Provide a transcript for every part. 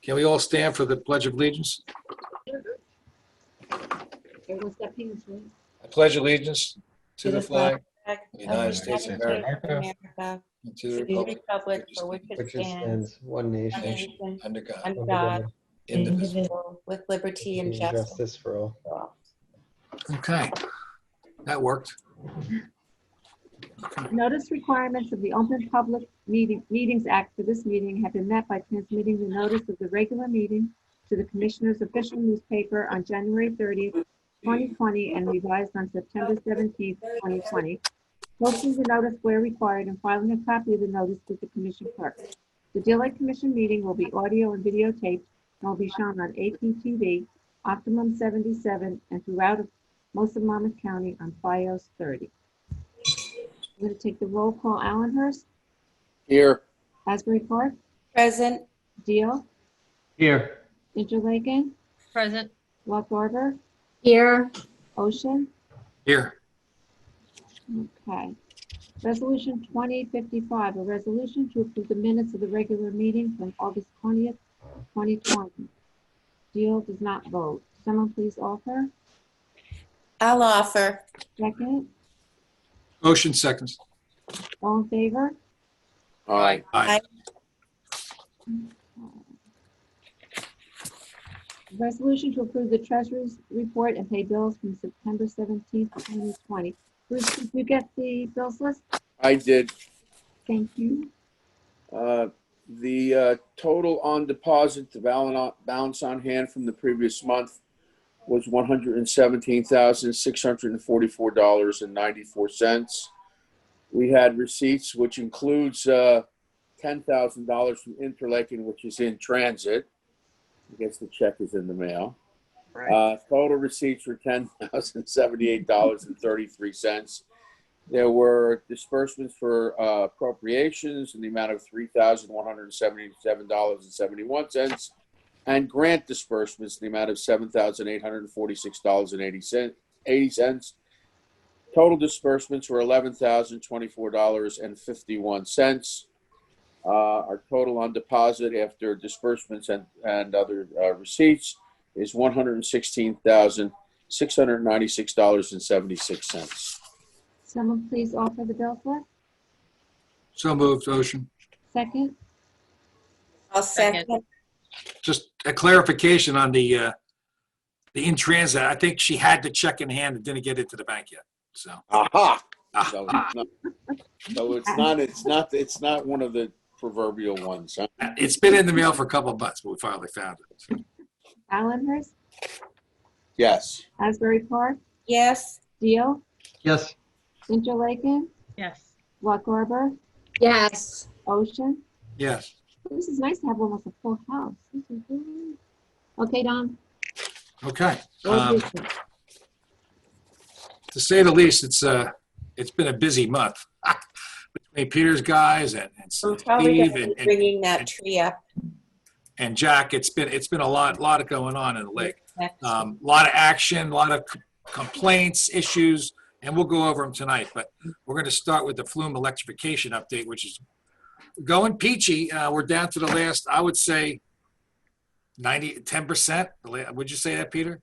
Can we all stand for the Pledge of Allegiance? Everyone step in, right? I pledge allegiance to the flag of of the United States of America America, and to to the the republic republic for which it which stands, stands one one nation, nation, under God, under under God, God, indivisible. with liberty and and justice justice for all. for all. Okay, that worked. Notice requirements of the Open Public Meetings Act for this meeting have been met by transmitting the notice of the regular meeting to the Commissioner's official newspaper on January 30th, 2020, and revised on September 17th, 2020. Posting the notice where required and filing a copy of the notice with the Commission clerk. The Deal Lake Commission meeting will be audio and videotaped and will be shown on APTV, Optimum 77, and throughout most of Monmouth County on FiOS 30. I'm going to take the roll call. Allenhurst, Here. Asbury Park, Present. Deal, Here. Interlaken, Present. Loch Arbor, Here. Ocean. Here, Okay. Resolution 2055, a resolution to approve the minutes of the regular meeting from August 20th, 2020. Deal does not vote. Someone please offer. I'll offer. Second. Ocean seconds. All in favor? Aye. Aye. Resolution to approve the treasurer's report and pay bills from September 17th, 2020. Bruce, did you get the bills list? I did. Thank you. The total on deposit, the balance on hand from the previous month was $117,644.94. We had receipts, which includes $10,000 from Interlaken, which is in transit. I guess the check is in the mail. Total receipts were $10,078.33. There were disbursements for appropriations in the amount of $3,177.71 and grant disbursements in the amount of $7,846.80. Total disbursements were $11,024.51. Our total on deposit after disbursements and other receipts is $116,696.76. Someone please offer the bills list. So moved, Ocean. Second. I'll second. Just a clarification on the in transit. I think she had the check in hand and didn't get it to the bank yet. So. Aha! So it's not one of the proverbial ones, huh? It's been in the mail for a couple of months, but we finally found it. Allenhurst, Yes. Asbury Park, Yes. Deal, Yes. Interlaken, Yes. Loch Arbor, Yes. Ocean. Yes. This is nice to have almost a full house. This is good. Okay, Don. Okay. Roll business. To say the least, it's been a busy month between Peter's guys and I'm probably Steve going to be bringing that tree up and Jack. It's been a lot of going on in the lake. next. A lot of action, a lot of complaints, issues, and we'll go over them tonight. But we're going to start with the Flume electrification update, which is going peachy. We're down to the last, I would say, 10%. Would you say that, Peter?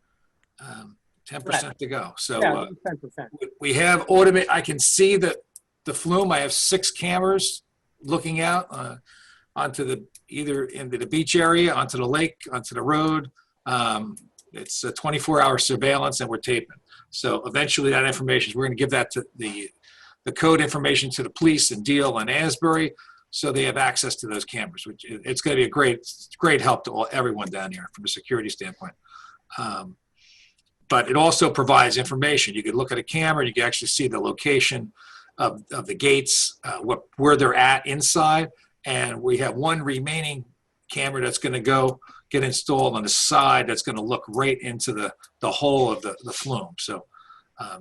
10% to go. So 10%. we have automate. I can see the Flume. I have 6 cameras looking out onto either into the beach area, onto the lake, onto the road. It's a 24-hour surveillance, and we're taping. So eventually, that information, we're going to give that to the code information to the police and Deal and Asbury, so they have access to those cameras. Which it's going to be a great help to everyone down here from a security standpoint. But it also provides information. You could look at a camera, you can actually see the location of the gates, where they're at inside, and we have one remaining camera that's going to get installed on the side that's going to look right into the hole of the flume. So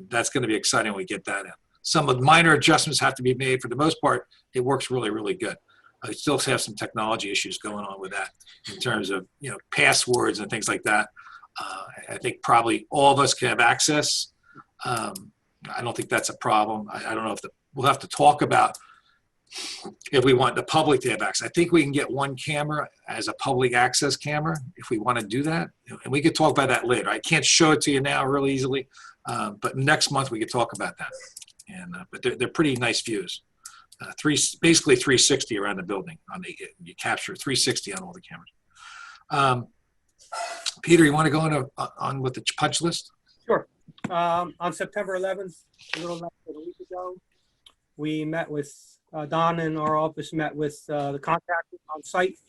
that's going to be exciting when we get that in. Some of the minor adjustments have to be made. For the most part, it works really, really good. I still have some technology issues going on with that in terms of passwords and things like that. I think probably all of us can have access. I don't think that's a problem. I don't know if we'll have to talk about if we want the public to have access. I think we can get one camera as a public access camera if we want to do that. And we could talk about that later. I can't show it to you now really easily, but next month we could talk about that. And but they're pretty nice views. Basically 360 around the building. You capture 360 on all the cameras. Peter, you want to go on with the punch list? Sure. On September 11th, a little less than a week ago, we met with, Don in our office met with the contractor on site,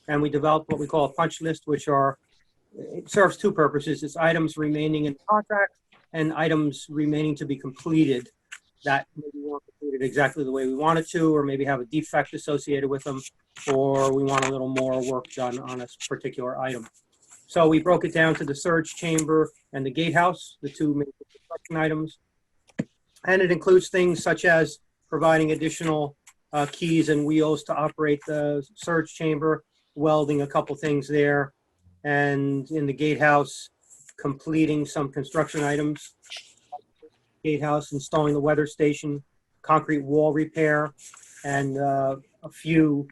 and we developed what we call a punch list, which it serves two purposes. It's items remaining in the contract and items remaining to be completed that maybe weren't completed exactly the way we wanted to, or maybe have a defect associated with them, or we want a little more work done on a particular item. So we broke it down to the surge chamber and the gatehouse, the two major construction items. And it includes things such as providing additional keys and wheels to operate the surge chamber, welding a couple things there, and in the gatehouse, completing some construction items. Gatehouse, installing the weather station, concrete wall repair, and a few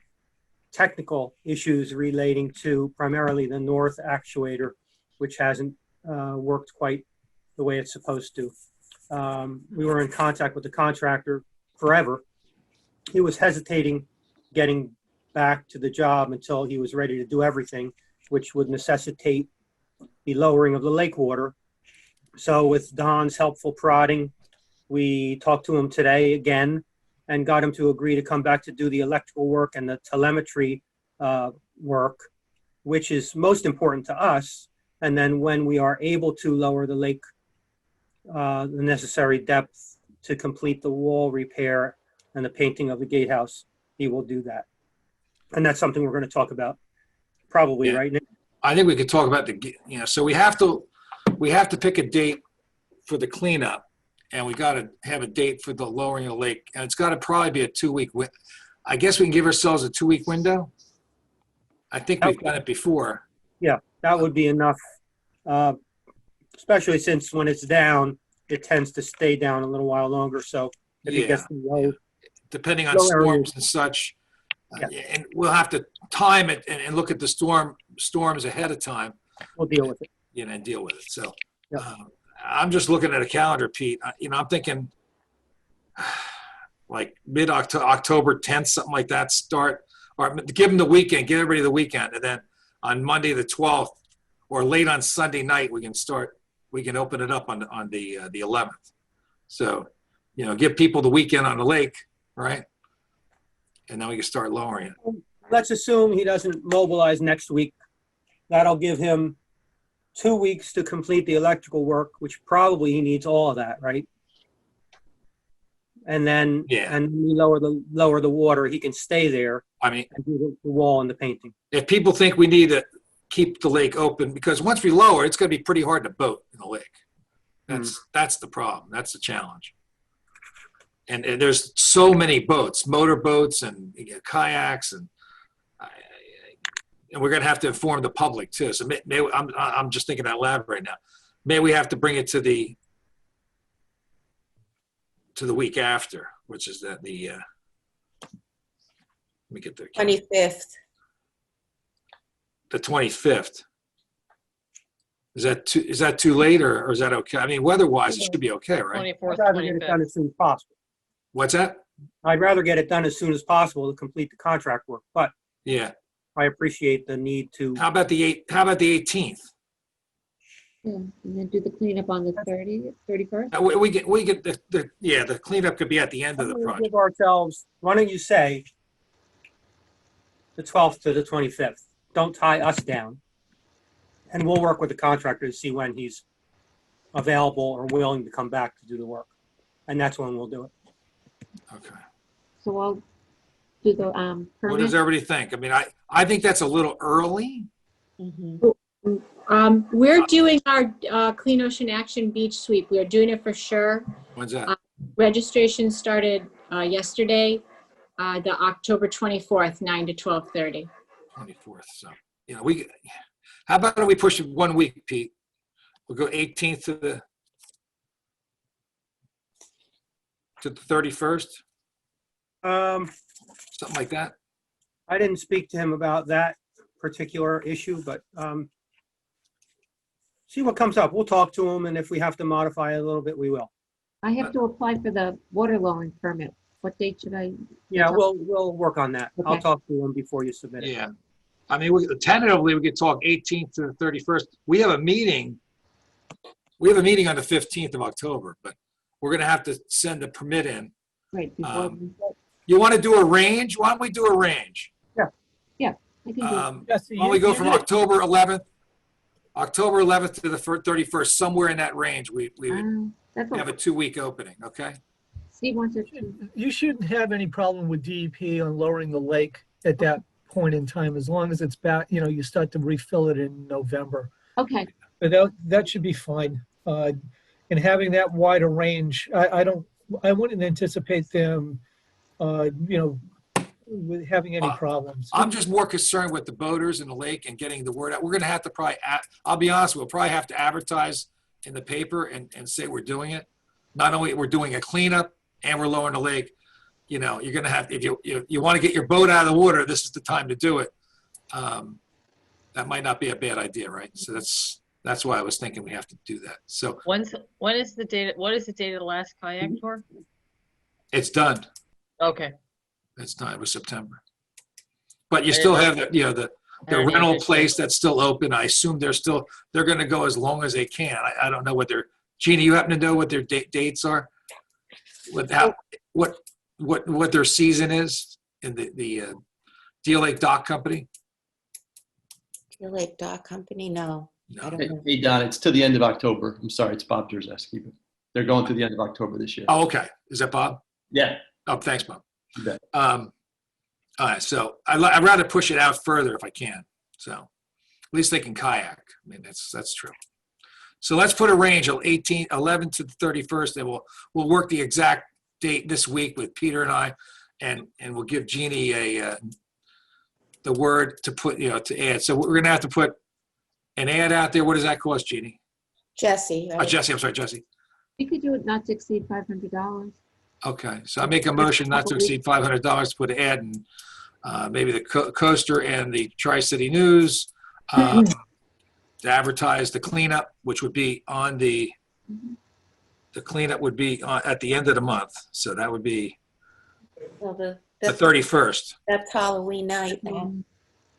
technical issues relating to primarily the north actuator, which hasn't worked quite the way it's supposed to. We were in contact with the contractor forever. He was hesitating getting back to the job until he was ready to do everything, which would necessitate the lowering of the lake water. So with Don's helpful prodding, we talked to him today again and got him to agree to come back to do the electrical work and the telemetry work, which is most important to us. And then when we are able to lower the lake, the necessary depth to complete the wall repair and the painting of the gatehouse, he will do that. And that's something we're going to talk about probably right now. I think we could talk about so we have to pick a date for the cleanup, and we got to have a date for the lowering of the lake, and it's got to probably be a 2-week. I guess we can give ourselves a 2-week window. I think we've done it before. Yeah, that would be enough, especially since when it's down, it tends to stay down a little while longer. So if it gets low, depending on storms and such, and we'll have to time it and look at the storms ahead of time. We'll deal with it. And deal with it. So I'm just looking at a calendar, Pete. I'm thinking like mid-October 10th, something like that, start, or give them the weekend, give everybody the weekend. And then on Monday the 12th or late on Sunday night, we can open it up on the 11th. So, give people the weekend on the lake, right? And then we can start lowering it. Let's assume he doesn't mobilize next week. That'll give him 2 weeks to complete the electrical work, which probably he needs all of that, right? And then we lower the water. He can stay there. And do the wall and the painting. If people think we need to keep the lake open, because once we lower, it's going to be pretty hard to boat in the lake. That's the problem. That's the challenge. And there's so many boats, motor boats and kayaks, and we're going to have to inform the public too. So I'm just thinking out loud right now. Maybe we have to bring it to the week after, which is let me get the 25th. The 25th. Is that too late, or is that okay? I mean, weather-wise, it should be okay, right? 24th, I'd rather get it done as soon as possible. What's that? I'd rather get it done as soon as possible to complete the contract work, but Yeah. I appreciate the need to. How about the 18th? Yeah, and then do the cleanup on the 31st? We get the cleanup could be at the end of the project. Give ourselves, why don't you say the 12th to the 25th? Don't tie us down. And we'll work with the contractor to see when he's available or willing to come back to do the work. And that's when we'll do it. Okay. So I'll do the What permit. does everybody think? I mean, I think that's a little early. We're doing our Clean Ocean Action Beach Sweep. We are doing it for sure. When's that? Registration started yesterday, the October 24th, 9 to 12:30. 24th. So, how about we push it 1 week, Pete? We'll go 18th to the 31st. something like that? I didn't speak to him about that particular issue, but see what comes up. We'll talk to him, and if we have to modify it a little bit, we will. I have to apply for the water lowering permit. What date should I? Yeah, we'll work on that. I'll Okay. talk to him before you submit it. Yeah. I mean, tentatively, we could talk 18th to the 31st. We have a meeting on the 15th of October, but we're going to have to send the permit in. Right, before, You want to do a range? Why don't we do a range? I can do, Jesse, Why don't we go from you- October 11th to the 31st, somewhere in that range. We would that's have a what 2-week opening, okay? Steve wants to. You shouldn't have any problem with DEP on lowering the lake at that point in time, as long as it's back, you start to refill it in November. Okay, But that should be fine. And having that wider range, I wouldn't anticipate them, with having any problems. I'm just more concerned with the boaters in the lake and getting the word out. We're going to have to probably, I'll be honest, we'll probably have to advertise in the paper and say we're doing it. Not only we're doing a cleanup and we're lowering the lake, you're going to have, if you want to get your boat out of the water, this is the time to do it. That might not be a bad idea, right? So that's why I was thinking we have to do that. So When is the date? What is the date of the last kayak tour? it's done. Okay. It's done. It was September. But you still have the Heritage rental District. place that's still open. I assume they're going to go as long as they can. I don't know what Gina, you happen to know what their dates are? What their season is in the Deal Lake Dock Company? Deal Lake Dock Company, no. I don't know. Hey, Don, it's to the end of October. I'm sorry, it's Bob Dzerzewski, but they're going to the end of October this year. Oh, okay. Is that Bob? Yeah. Oh, thanks, Bob. You bet. All right, so I'd rather push it out further if I can. So at least they can kayak. I mean, that's true. So let's put a range of 11 to the 31st, and we'll work the exact date this week with Peter and I, and we'll give Jeannie the word to put, to add. So we're gonna have to put an ad out there. What does that cost, Jeannie? Jesse, right? Jesse, I'm sorry, Jesse. we could do it not to exceed $500. Okay, so I make a motion not to exceed $500 to put an ad in maybe the Coaster and the Tri-City News to advertise the cleanup, which would be on the cleanup would be at the end of the month. So that would be Well, the that's 31st. Halloween night. now.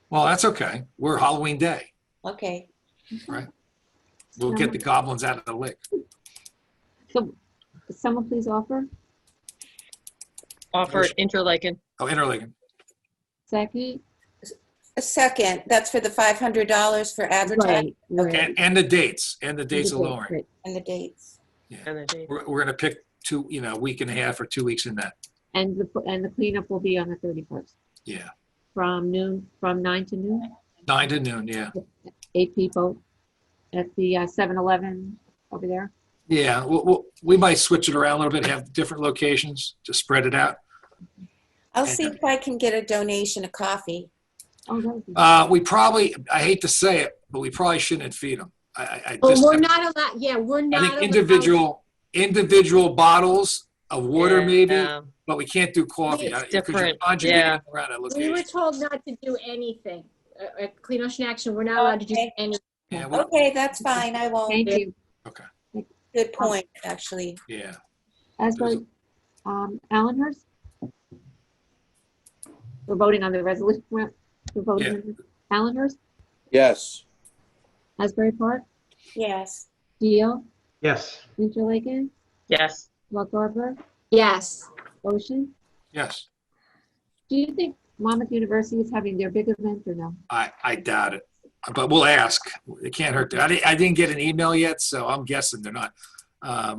Well, that's okay. We're Halloween Day. Okay. We'll get the goblins out of the lake. So, someone please offer, Offer Interlaken. Oh, Interlaken. second? A second, that's for the $500 for advertising Right. And the dates. And the dates of lowering. Right. and the dates. And the date. We're going to pick a week and a half or 2 weeks in that. And the cleanup will be on the 31st, Yeah. from 9 to noon, 9 to noon, yeah. 8 people at the 7-Eleven over there. Yeah, we might switch it around a little bit, have different locations to spread it out. I'll see if I can get a donation of coffee. Oh, that would be. We probably, I hate to say it, but we probably shouldn't feed them. I Oh, just, we're not allowed, yeah, we're I not think allowed. individual bottals of water maybe, Yeah. but we can't do coffee. It's Because you're different, conjugating yeah. around a We location. were told not to do anything. At Clean Ocean Action, we're not allowed to do Okay. anything. Yeah, Okay, that's fine. I won't. Thank you. Good point, actually. yeah. Asbury, Allenhurst? We're voting on the resolution. We're voting on Allenhurst, Yes. Asbury Park, Yes. Deal, Yes. Interlaken, Yes. Lock Harbor, Yes. Ocean. Yes, Do you think Monmouth University is having their big event or no? I doubt it, but we'll ask. It can't hurt. I didn't get an email yet, so I'm guessing they're not.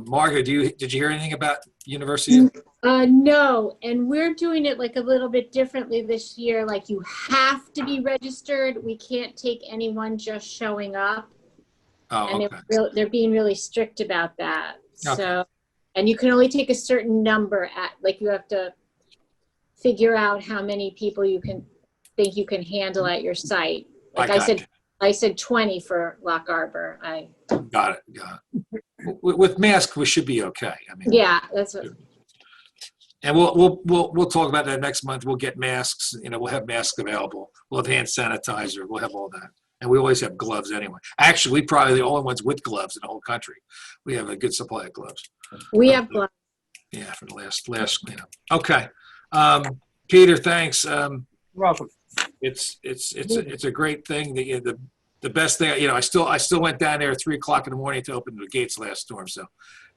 Margaret, did you hear anything about university? No, and we're doing it like a little bit differently this year. Like you have to be registered. We can't take anyone just showing up. Oh, And okay. they're being really strict about that. Okay. So, and you can only take a certain number like you have to figure out how many people you think you can handle at your site. Like I said 20 for Lock Harbor. Got it. With mask, we should be okay. I mean, Yeah, that's what. And we'll talk about that next month. We'll get masks. You know, we'll have masks available. We'll have hand sanitizer. We'll have all that. And we always have gloves anyway. Actually, we probably the only ones with gloves in the whole country. We have a good supply of gloves. We have gloves. Yeah, for the last cleanup. Okay. Peter, thanks. You're welcome. It's a great thing. The best thing, you know, I still went down there at 3 o'clock in the morning to open the gates last storm. So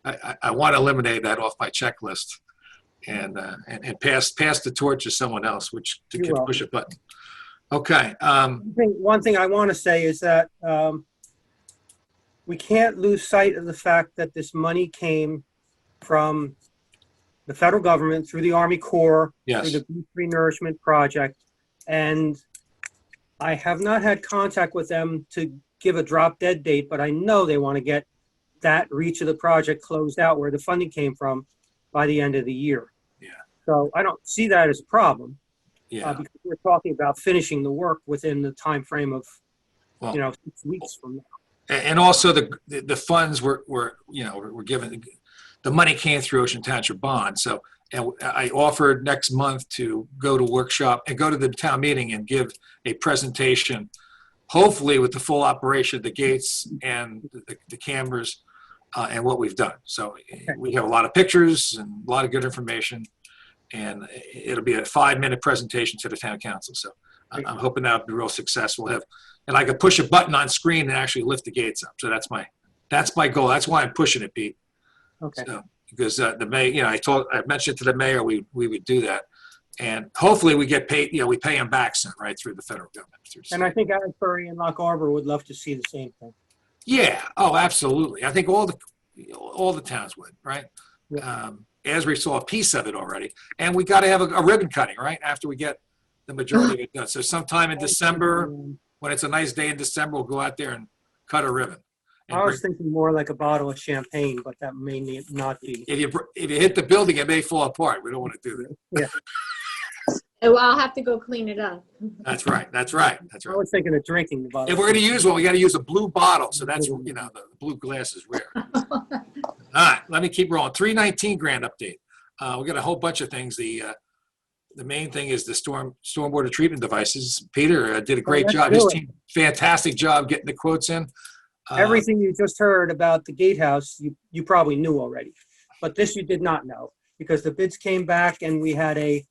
I want to eliminate that off my checklist and pass the torch to someone else, which can push a button. Okay. One thing I want to say is that we can't lose sight of the fact that this money came from the federal government through the Army Corps, Yes. through the Beach Renourishment Project. And I have not had contact with them to give a drop dead date, but I know they want to get that reach of the project closed out where the funding came from by the end of the year. Yeah. So I don't see that as a problem. Yeah. Because we're talking about finishing the work within the time frame of, Well, 6 weeks from now. And also the funds were given. The money came through Ocean Township Bond. So, and I offered next month to go to workshop and go to the town meeting and give a presentation, hopefully with the full operation of the gates and the cameras and what we've done. So we have a lot of pictures and a lot of good information, and it'll be a 5-minute presentation to the town council. So I'm hoping that'll be real successful. And I could push a button on screen and actually lift the gates up. So that's my goal. That's why I'm pushing it, Pete. Okay. So, because the mayor, I mentioned to the mayor we would do that, and hopefully we get paid. We pay them back soon, right, through the federal government. And I think Asbury and Lock Arbor would love to see the same thing. Yeah. Oh, absolutely. I think all the towns would, right? Yeah. Asbury saw a piece of it already, and we got to have a ribbon cutting, right, after we get the majority of it done. So sometime in December, when it's a nice day in December, we'll go out there and cut a ribbon. I was thinking more like a bottle of champagne, but that may not be. If you hit the building, it may fall apart. We don't want to do that. Yeah. Oh, I'll have to go clean it up. That's right. I was thinking of drinking the bottle. If we're going to use one, we got to use a blue bottle. So that's, the blue glass is rare. All right, let me keep rolling. 319 grant update. We got a whole bunch of things. The main thing is the stormwater treatment devices. Peter did a great job. His team, fantastic job getting the quotes in. Everything you just heard about the gatehouse, you probably knew already, but this you did not know because the bids came back and we had a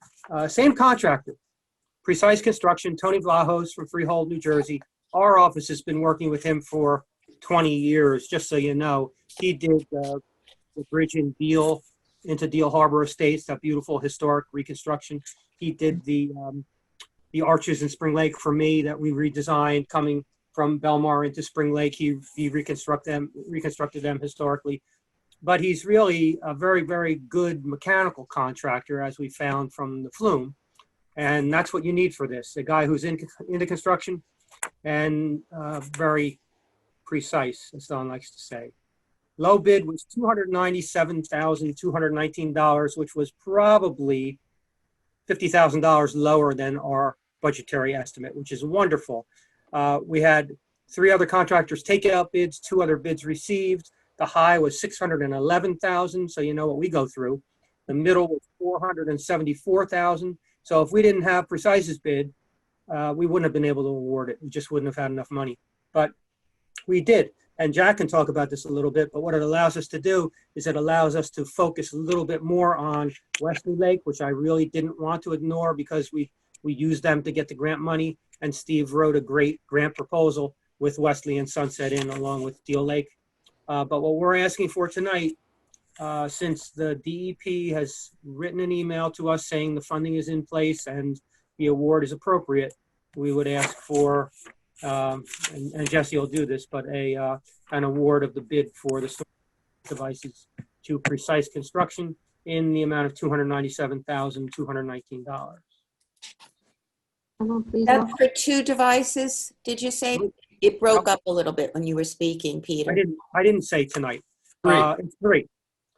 same contractor, Precise Construction, Tony Vlahos from Freehold, New Jersey. Our office has been working with him for 20 years, just so you know. He did the bridge in Deal into Deal Harbor Estates, that beautiful historic reconstruction. He did the arches in Spring Lake for me that we redesigned coming from Belmar into Spring Lake. He reconstructed them historically. But he's really a very, very good mechanical contractor, as we found from the flume. And that's what you need for this, a guy who's into construction and very precise, as Don likes to say. Low bid was $297,219, which was probably $50,000 lower than our budgetary estimate, which is wonderful. We had 3 other contractors take out bids, 2 other bids received. The high was $611,000, so you know what we go through. The middle was $474,000. So if we didn't have Precise's bid, we wouldn't have been able to award it. We just wouldn't have had enough money. But we did. And Jack can talk about this a little bit, but what it allows us to do is it allows us to focus a little bit more on Wesley Lake, which I really didn't want to ignore because we used them to get the grant money. And Steve wrote a great grant proposal with Wesley and Sunset Inn along with Deal Lake. But what we're asking for tonight, since the DEP has written an email to us saying the funding is in place and the award is appropriate, we would ask for, and Jesse will do this, but an award of the bid for the devices to Precise Construction in the amount of $297,219. That's for 2 devices, did you say? It broke up a little bit when you were speaking, Peter. I didn't say tonight. 3. It's 3.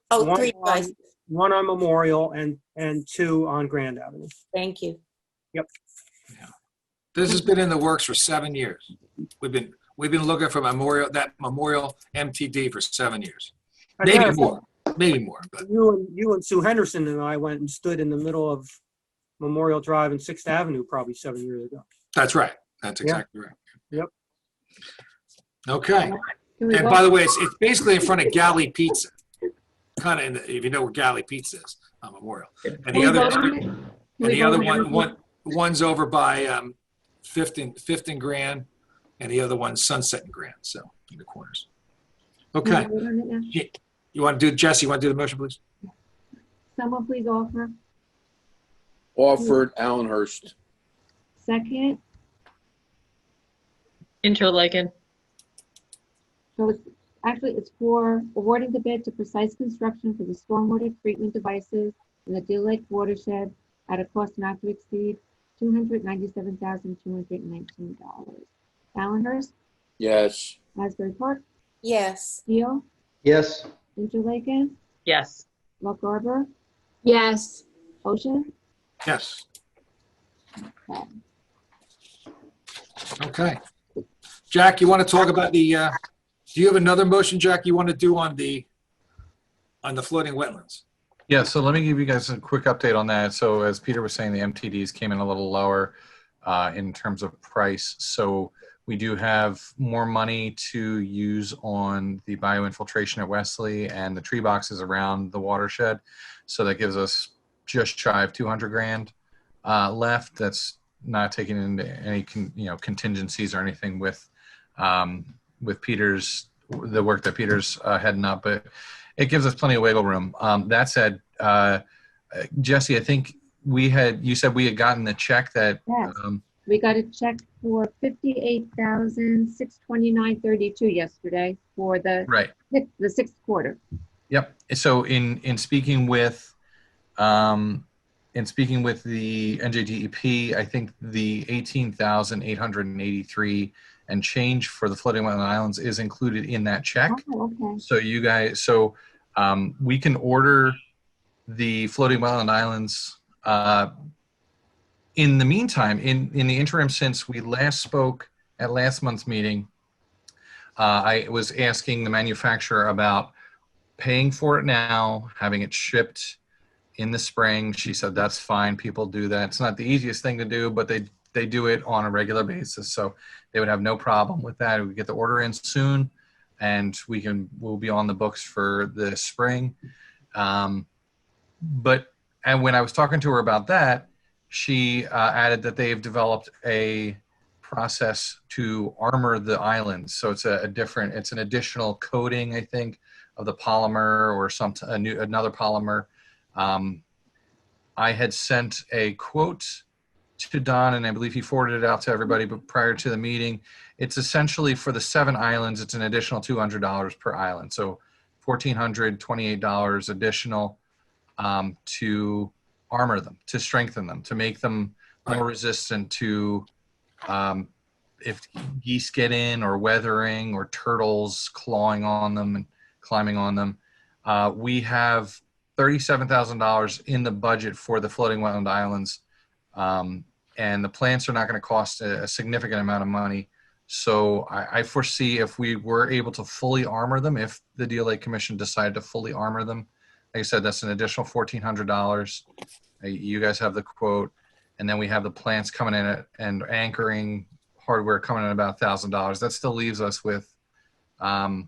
Oh, One 3 devices. One on Memorial and 2 on Grand Avenue. Thank you. Yep. Yeah. This has been in the works for 7 years. We've been looking for that Memorial MTD for 7 years, maybe more. maybe more, but You and Sue Henderson and I went and stood in the middle of Memorial Drive and 6th Avenue probably 7 years ago. that's right. That's exactly right. Yep. Okay. Can we And vote? by the way, it's basically in front of Galley Pizza. Kind of, if you know where Galley Pizza is on Memorial. And Can the we other, vote on it? Can and we the vote other on it? one's over by Fifth and Grand, and the other one's Sunset and Grand. So in the corners. Can we Okay. vote on it now? You want to do, Jesse? You want to do the motion, please? Someone please offer. Offered, Allenhurst. Second. Interlaken. So it's for awarding the bid to Precise Construction for the stormwater treatment devices in the Deal Lake watershed at a cost not to exceed $297,219. Allenhurst, Yes. Asbury Park, Yes. Deal, Yes. Interlaken, Yes. Lock Harbor, Yes. Ocean. Yes. Okay. Okay. Jack, you want to talk about the, do you have another motion, Jack, you want to do on the floating wetlands? Yeah, so let me give you guys a quick update on that. So as Peter was saying, the MTDs came in a little lower in terms of price. So we do have more money to use on the bioinfiltration at Wesley and the tree boxes around the watershed. So that gives us just shy of 200 grand left. That's not taking into any contingencies or anything with Peter's, the work that Peter's heading up, but it gives us plenty of wiggle room. That said, Jesse, I think you said we had gotten the check that, Yes. We got a check for $58,629.32 yesterday for the right. the sixth quarter. Yep. So in speaking with the NJDEP, I think the 18,883 and change for the floating wetland islands is included in that check. Oh, okay. So you guys, we can order the floating wetland islands. In the meantime, in the interim, since we last spoke at last month's meeting, I was asking the manufacturer about paying for it now, having it shipped in the spring. She said that's fine. People do that. It's not the easiest thing to do, but they do it on a regular basis, so they would have no problem with that. We get the order in soon, and we'll be on the books for the spring. And when I was talking to her about that, she added that they've developed a process to armor the islands. So it's it's an additional coating, I think, of the polymer or another polymer. I had sent a quote to Don, and I believe he forwarded it out to everybody, but prior to the meeting, it's essentially for the 7 islands, it's an additional $200 per island. So $1,428 additional to armor them, to strengthen them, to make them more resistant to if geese get in, or weathering, or turtles clawing on them and climbing on them. We have $37,000 in the budget for the floating wetland islands. And the plants are not going to cost a significant amount of money. So I foresee if we were able to fully armor them, if the Deal Lake Commission decided to fully armor them, like I said, that's an additional $1,400. You guys have the quote, and then we have the plants coming in and anchoring hardware coming in about $1,000. That still leaves us with about,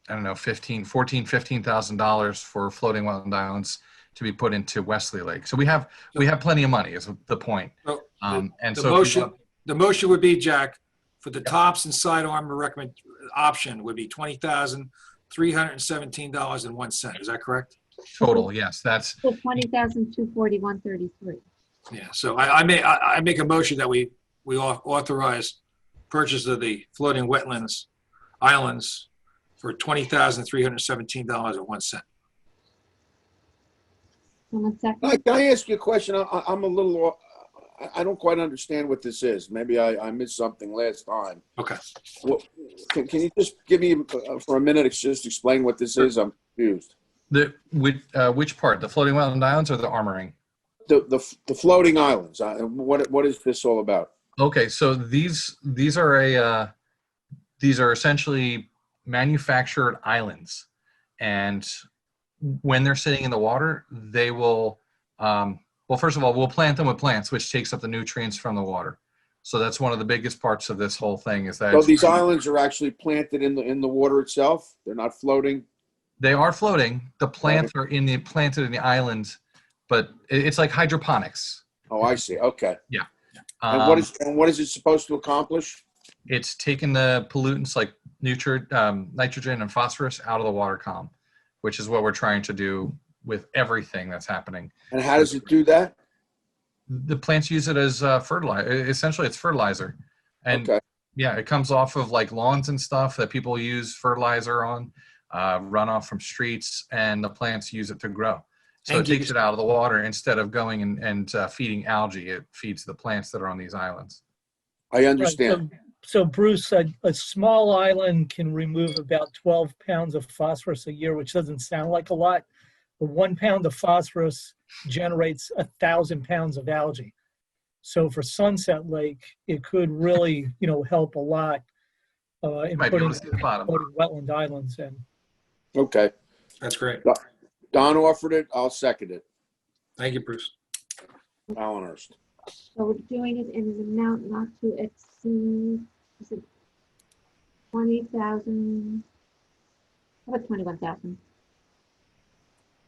I don't know, $15,000 for floating wetland islands to be put into Wesley Lake. So we have plenty of money is the point. The motion would be, Jack, for the tops and side armor option would be $20,317.01. Is that correct? Total, yes. That's So $20,241.33. Yeah. So I make a motion that we authorize purchase of the floating wetlands islands for $20,317.01. Someone second? Can I ask you a question? I'm a little, I don't quite understand what this is. Maybe I missed something last time. Okay. Well, can you just give me for a minute, just explain what this is? I'm confused. Which part? The floating wetland islands or the armoring? The floating islands. What is this all about? Okay, so these are essentially manufactured islands. And when they're sitting in the water, they will, well, first of all, we'll plant them with plants, which takes up the nutrients from the water. So that's one of the biggest parts of this whole thing is that So these islands are actually planted in the water itself? They're not floating? they are floating. The plants are planted in the islands, but it's like hydroponics. Oh, I see. Okay. Yeah. And what is it supposed to accomplish? It's taking the pollutants like nitrogen and phosphorus out of the water column, which is what we're trying to do with everything that's happening. And how does it do that? The plants use it as fertilizer. Essentially, it's fertilizer. And Okay. yeah, it comes off of like lawns and stuff that people use fertilizer on, runoff from streets, and the plants use it to grow. So And it takes it out of the water instead of going and feeding algae. It feeds the plants that are on these islands. I understand. Right, so Bruce, a small island can remove about 12 pounds of phosphorus a year, which doesn't sound like a lot. But 1 pound of phosphorus generates 1,000 pounds of algae. So for Sunset Lake, it could really, help a lot in Might be able putting to see the bottom. wetland islands in. Okay. That's great. Don offered it. I'll second it. Thank you, Bruce. Allenhurst. So we're doing it in an amount not to exceed, is it 20,000? How about 21,000?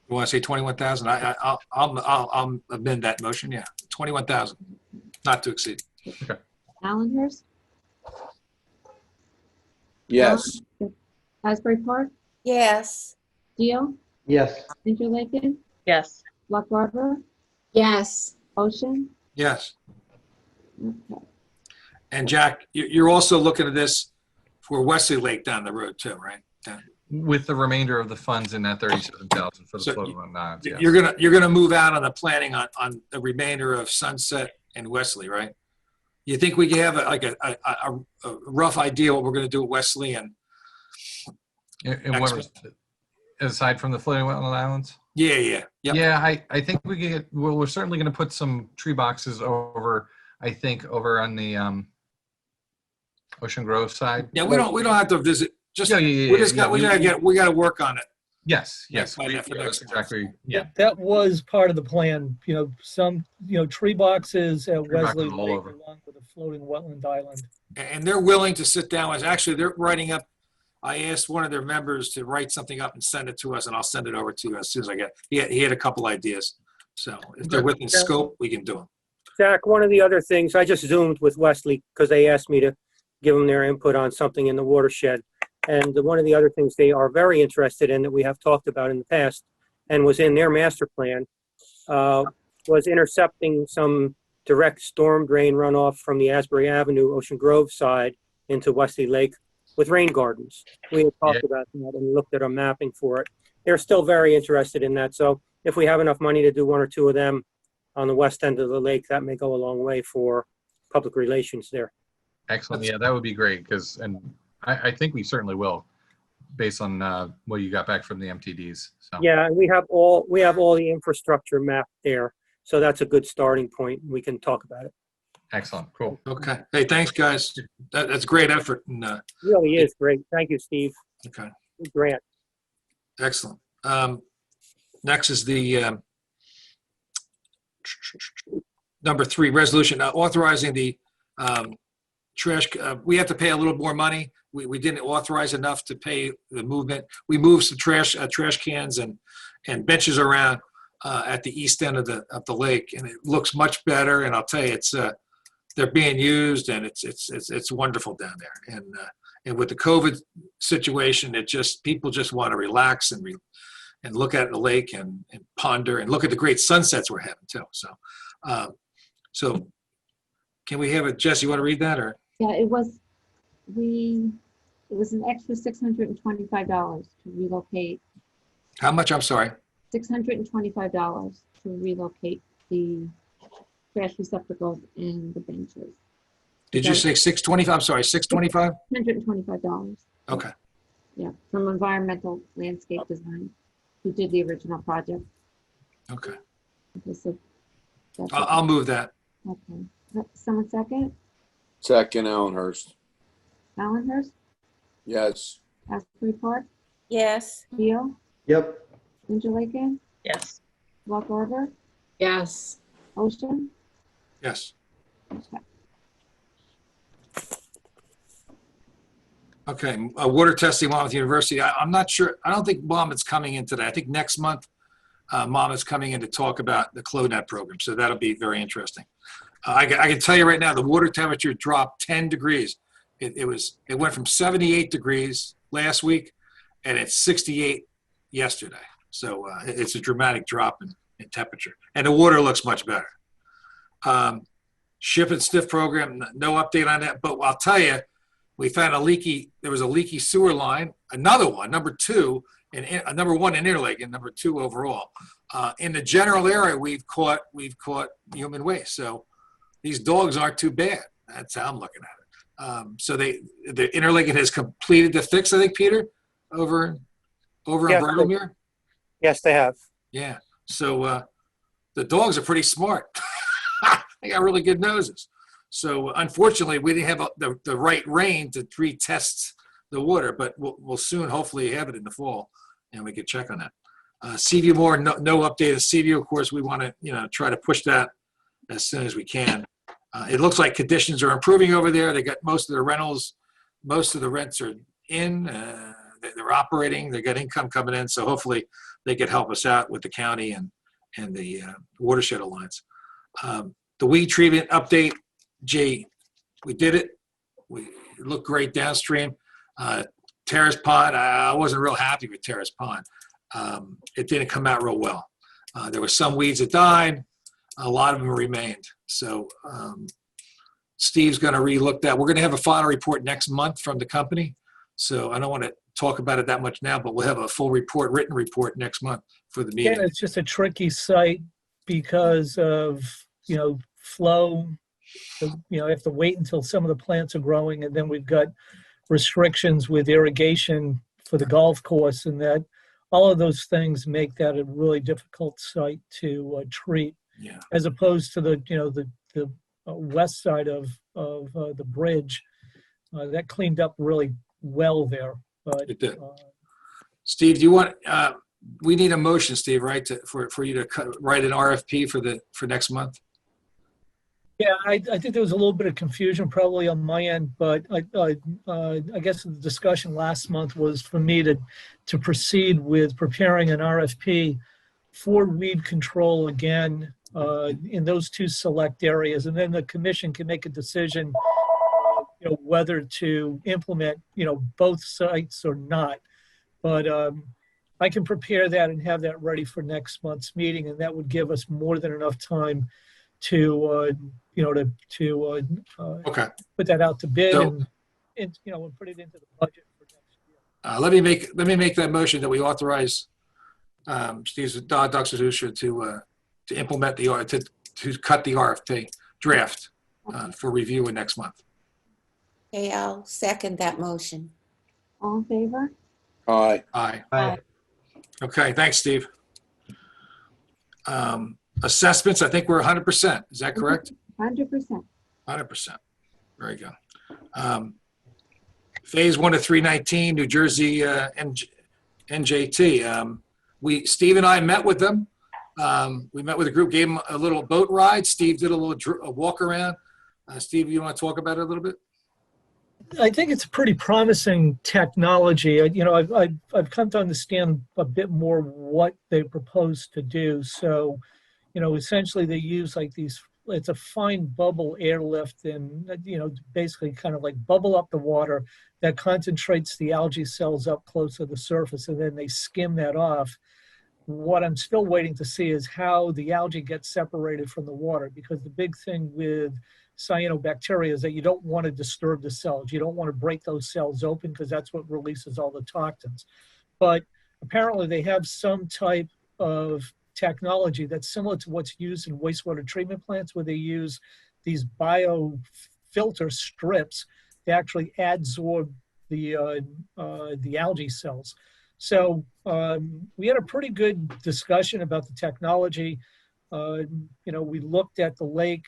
You want to say 21,000? I'll amend that motion. Yeah, 21,000, not to exceed. Allenhurst, Yes. Asbury Park, Yes. Deal, Yes. Interlaken, Yes. Lock Harbor, Yes. Ocean. Yes. Okay. And Jack, you're also looking at this for Wesley Lake down the road too, right? With the remainder of the funds in that 37,000 for the So floating islands. Yes. You're gonna move out on the planning on the remainder of Sunset and Wesley, right? You think we can have a rough idea what we're gonna do at Wesley and And what was, aside from the floating wetland islands? yeah. Yep. Yeah, I think we can get, well, we're certainly going to put some tree boxes over, I think, over on the Ocean Grove side. Yeah, we don't have to visit. Just Yeah, yeah, yeah, we gotta work on it. Yes. Find that for next month. Exactly. Yeah. That was part of the plan, some, tree boxes at Tree boxes Wesley all Lake over. along with a floating wetland island. And they're willing to sit down with, actually, they're writing up, I asked one of their members to write something up and send it to us, and I'll send it over to you as soon as I get, he had a couple ideas. So if they're within scope, we can do them. Zach, one of the other things, I just Zoomed with Wesley because they asked me to give them their input on something in the watershed. And one of the other things they are very interested in that we have talked about in the past and was in their master plan was intercepting some direct storm drain runoff from the Asbury Avenue, Ocean Grove side into Wesley Lake with rain gardens. We had talked about that and looked at a mapping for it. They're still very interested in that. So if we have enough money to do one or two of them on the west end of the lake, that may go a long way for public relations there. Excellent. Yeah, that would be great and I think we certainly will, based on what you got back from the MTDs. So. Yeah, and we have all the infrastructure mapped there, so that's a good starting point. We can talk about it. Excellent. Cool. Okay. Hey, thanks, guys. That's great effort. And, Really is great. Thank you, Steve. okay. Grant. Excellent. Next is the number 3 resolution authorizing the trash. We have to pay a little more money. We didn't authorize enough to pay the movement. We moved some trash cans and benches around at the east end of the lake, and it looks much better. And I'll tell you, it's they're being used, and it's wonderful down there. And with the COVID situation, people just want to relax and look at the lake and ponder and look at the great sunsets we're having too. So can we have it, Jess? You want to read that or? Yeah, it was an extra $625 to relocate. How much? I'm sorry. $625 to relocate the trash receptacles and the benches. Did you say 625? I'm sorry, 625? $125. Okay. Yeah, from Environmental Landscape Design, who did the original project. Okay. Okay, so that's I'll move that. okay. Someone second? Second, Allenhurst. Allenhurst, Yes. Asbury Park, Yes. Beal, Yep. Interlaken, Yes. Walk Arbor, Yes. Ocean. Yes. Okay, water testing, Monmouth University. I'm not sure. I don't think Monmouth's coming in today. I think next month, Monmouth's coming in to talk about the CLONET program. So that'll be very interesting. I can tell you right now, the water temperature dropped 10 degrees. It went from 78 degrees last week, and it's 68 yesterday. So it's a dramatic drop in temperature, and the water looks much better. Ship and stiff program, no update on that. But I'll tell you, we found there was a leaky sewer line, another one, number two, and number one in Interlake and number two overall. In the general area, we've caught human waste. So these dogs aren't too bad. That's how I'm looking at it. So the Interlake has completed the fix, I think, Peter, over in Yes, Bridlemere. Yes, they have. Yeah. So the dogs are pretty smart. They got really good noses. So unfortunately, we didn't have the right rain to retest the water, but we'll soon hopefully have it in the fall, and we can check on that. Seaview Moore, no update of Seaview. Of course, we want to try to push that as soon as we can. It looks like conditions are improving over there. They got most of the rentals, most of the rents are in. They're operating. They got income coming in. So hopefully they could help us out with the county and the watershed alliance. The weed treatment update. Gee, we did it. We looked great downstream. Terrace Pond, I wasn't real happy with Terrace Pond. It didn't come out real well. There were some weeds that died. A lot of them remained. So Steve's going to relook that. We're going to have a final report next month from the company. So I don't want to talk about it that much now, but we'll have a full report, written report next month for the meeting. Again, it's just a tricky site because of, flow. You have to wait until some of the plants are growing, and then we've got restrictions with irrigation for the golf course, and that all of those things make that a really difficult site to treat. Yeah. As opposed to the west side of the bridge, that cleaned up really well there. But It did. Steve, do you want? We need a motion, Steve, right, for you to write an RFP for next month. Yeah, I think there was a little bit of confusion probably on my end, but I guess the discussion last month was for me to proceed with preparing an RFP for weed control again in those two select areas, and then the commission can make a decision, whether to implement, both sites or not. But I can prepare that and have that ready for next month's meeting, and that would give us more than enough time to Okay. put that out to bid So- and put it into the budget for next year. Let me make that motion that we authorize Steve Doxadusha to implement to cut the RFP draft for review in next month. Okay, I'll second that motion. All in favor? Aye. Aye. Aye. Okay, thanks, Steve. Assessments, I think we're 100%. Is that correct? 100%. 100%. Very good. Phase 1 of 319, New Jersey NJT. Steve and I met with them. We met with a group, gave them a little boat ride. Steve did a walk around. Steve, you want to talk about it a little bit? I think it's a pretty promising technology. I've come to understand a bit more what they propose to do. So, essentially they use like these, it's a fine bubble airlift and, basically kind of like bubble up the water that concentrates the algae cells up close to the surface, and then they skim that off. What I'm still waiting to see is how the algae gets separated from the water, because the big thing with cyanobacteria is that you don't want to disturb the cells. You don't want to break those cells open because that's what releases all the toxins. But apparently they have some type of technology that's similar to what's used in wastewater treatment plants, where they use these biofilter strips to actually adsorb the algae cells. So we had a pretty good discussion about the technology. We looked at the lake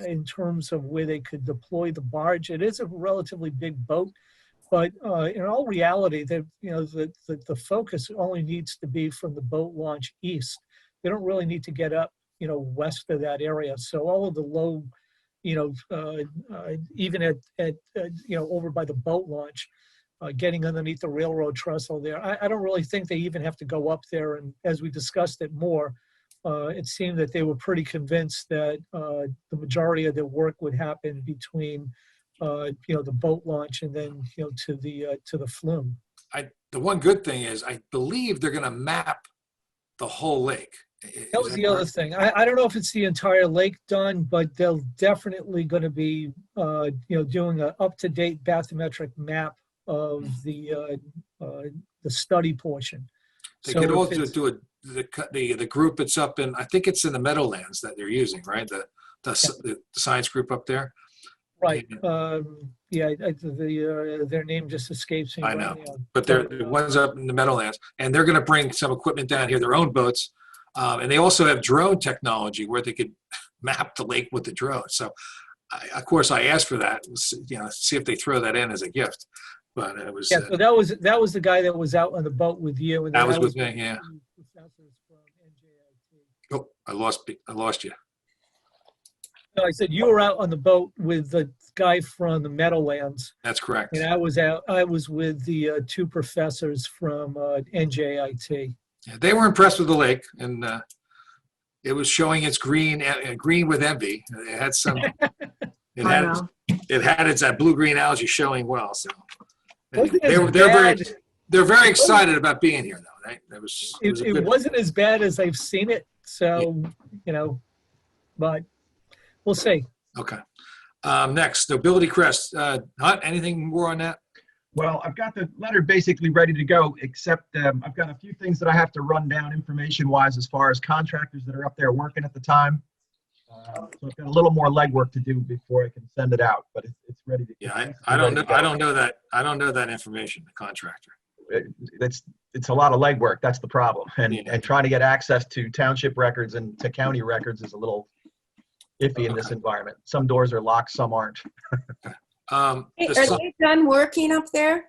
in terms of where they could deploy the barge. It is a relatively big boat, But in all reality, the focus only needs to be from the boat launch east. They don't really need to get up, west of that area. So all of the low, even at over by the boat launch, getting underneath the railroad trestle there, I don't really think they even have to go up there. And as we discussed it more, it seemed that they were pretty convinced that the majority of their work would happen between the boat launch and then to the flume. The one good thing is I believe they're going to map the whole lake. That was the other thing. I don't know if it's the entire lake done, but they're definitely going to be doing an up-to-date bathymetric map of the study portion. They could also do the group that's up in, I think it's in the Meadowlands that they're using, right? The science group up there. Right. Their name just escapes me. I know, but they're the ones up in the Meadowlands, and they're going to bring some equipment down here, their own boats, and they also have drone technology where they could map the lake with the drone. So, of course, I asked for that. See if they throw that in as a gift. But it was. Yeah. So that was the guy that was out on the boat with you, and that was with me. Yeah. Oh, I lost you. No, I said you were out on the boat with the guy from the Meadowlands. That's correct. And I was with the two professors from NJIT. Yeah, they were impressed with the lake, and it was showing its green with envy. It had some. It had its blue-green algae showing well. So anyway, they're very excited about being here, though. Right? It wasn't as bad as I've seen it. So but. We'll see. Okay. Next, Nobility Crest. Hunt, anything more on that? Well, I've got the letter basically ready to go, except I've got a few things that I have to run down information-wise as far as contractors that are up there working at the time. So I've got a little more legwork to do before I can send it out, but it's ready to. Yeah, I don't know that information. The contractor. It's a lot of legwork. That's the problem, and trying to get access to township records and to county records is a little iffy in this environment. Some doors are locked, some aren't. Are they done working up there?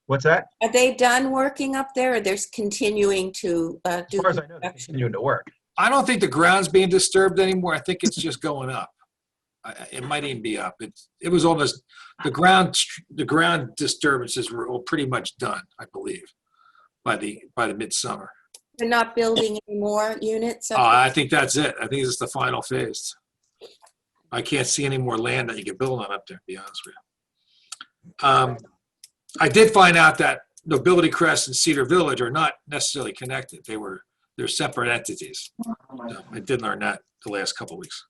What's that? Are they done working up there, or they're continuing to do as far as I know, they're continuing to work. I don't think the ground's being disturbed anymore. I think it's just going up. It might even be up. It was almost the ground disturbances were all pretty much done, I believe, by the midsummer. They're not building any more units? I think that's it. I think it's the final phase. I can't see any more land that you can build on up there, to be honest with you. I did find out that Nobility Crest and Cedar Village are not necessarily connected. They're separate entities. So I did learn that the last couple of weeks.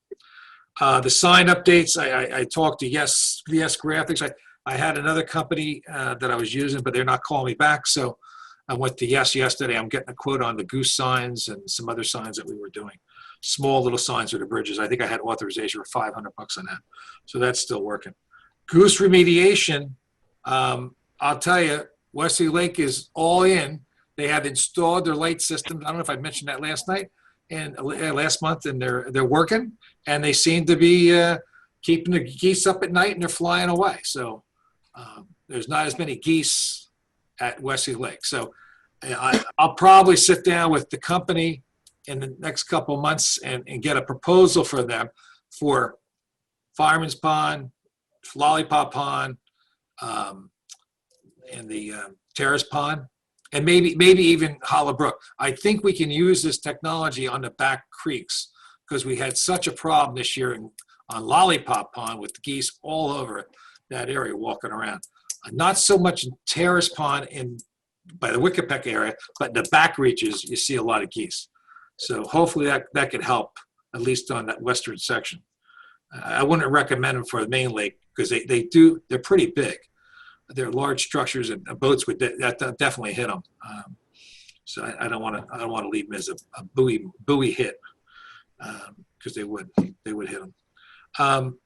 The sign updates, I talked to Yes Graphics. I had another company that I was using, but they're not calling me back. So I went to Yes yesterday. I'm getting a quote on the goose signs and some other signs that we were doing. Small little signs for the bridges. I think I had authorization for $500 on that. So that's still working. Goose remediation, I'll tell you, Wesley Lake is all in. They have installed their light system. I don't know if I mentioned that last month, and they're working, and they seem to be keeping the geese up at night, and they're flying away. So there's not as many geese at Wesley Lake. So I'll probably sit down with the company in the next couple of months and get a proposal for them for Fireman's Pond, Lollipop Pond, and the Terrace Pond, and maybe even Hollow Brook. I think we can use this technology on the back creeks because we had such a problem this year on Lollipop Pond with the geese all over that area walking around. Not so much in Terrace Pond by the Wickapeck area, but in the back reaches, you see a lot of geese. So hopefully that could help, at least on that western section. I wouldn't recommend them for the main lake because they're pretty big. They're large structures, and boats would definitely hit them. So I don't want to leave them as a buoy hit because they would hit them.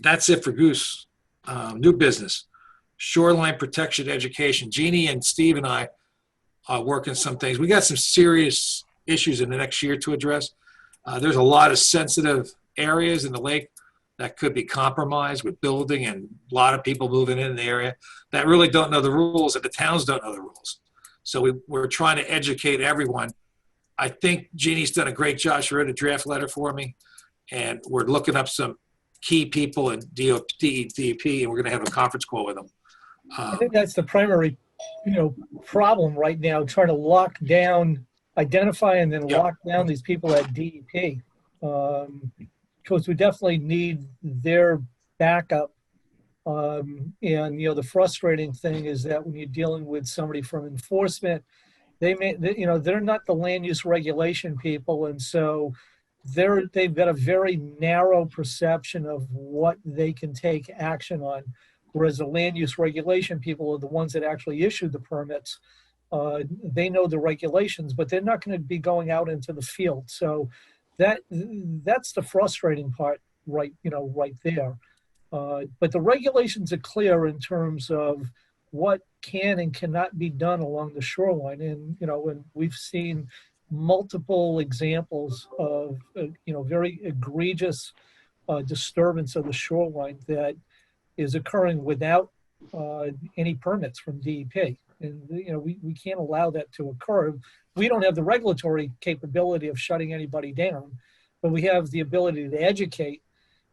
That's it for Goose. New business, shoreline protection education. Jeannie and Steve and I are working some things. We got some serious issues in the next year to address. There's a lot of sensitive areas in the lake that could be compromised with building and a lot of people moving in the area that really don't know the rules, and the towns don't know the rules. So we're trying to educate everyone. I think Jeannie's done a great job. She wrote a draft letter for me, and we're looking up some key people in DEP, and we're going to have a conference call with them. I think that's the primary, problem right now, trying to lock down, identify and then lock down these people at DEP. Because we definitely need their backup. And, the frustrating thing is that when you're dealing with somebody from enforcement, they're not the land use regulation people. And so they've got a very narrow perception of what they can take action on. Whereas the land use regulation people are the ones that actually issue the permits. They know the regulations, but they're not going to be going out into the field. So that's the frustrating part, right there. But the regulations are clear in terms of what can and cannot be done along the shoreline. And, and we've seen multiple examples of, very egregious disturbance of the shoreline that is occurring without any permits from DEP. And, we can't allow that to occur. We don't have the regulatory capability of shutting anybody down, but we have the ability to educate,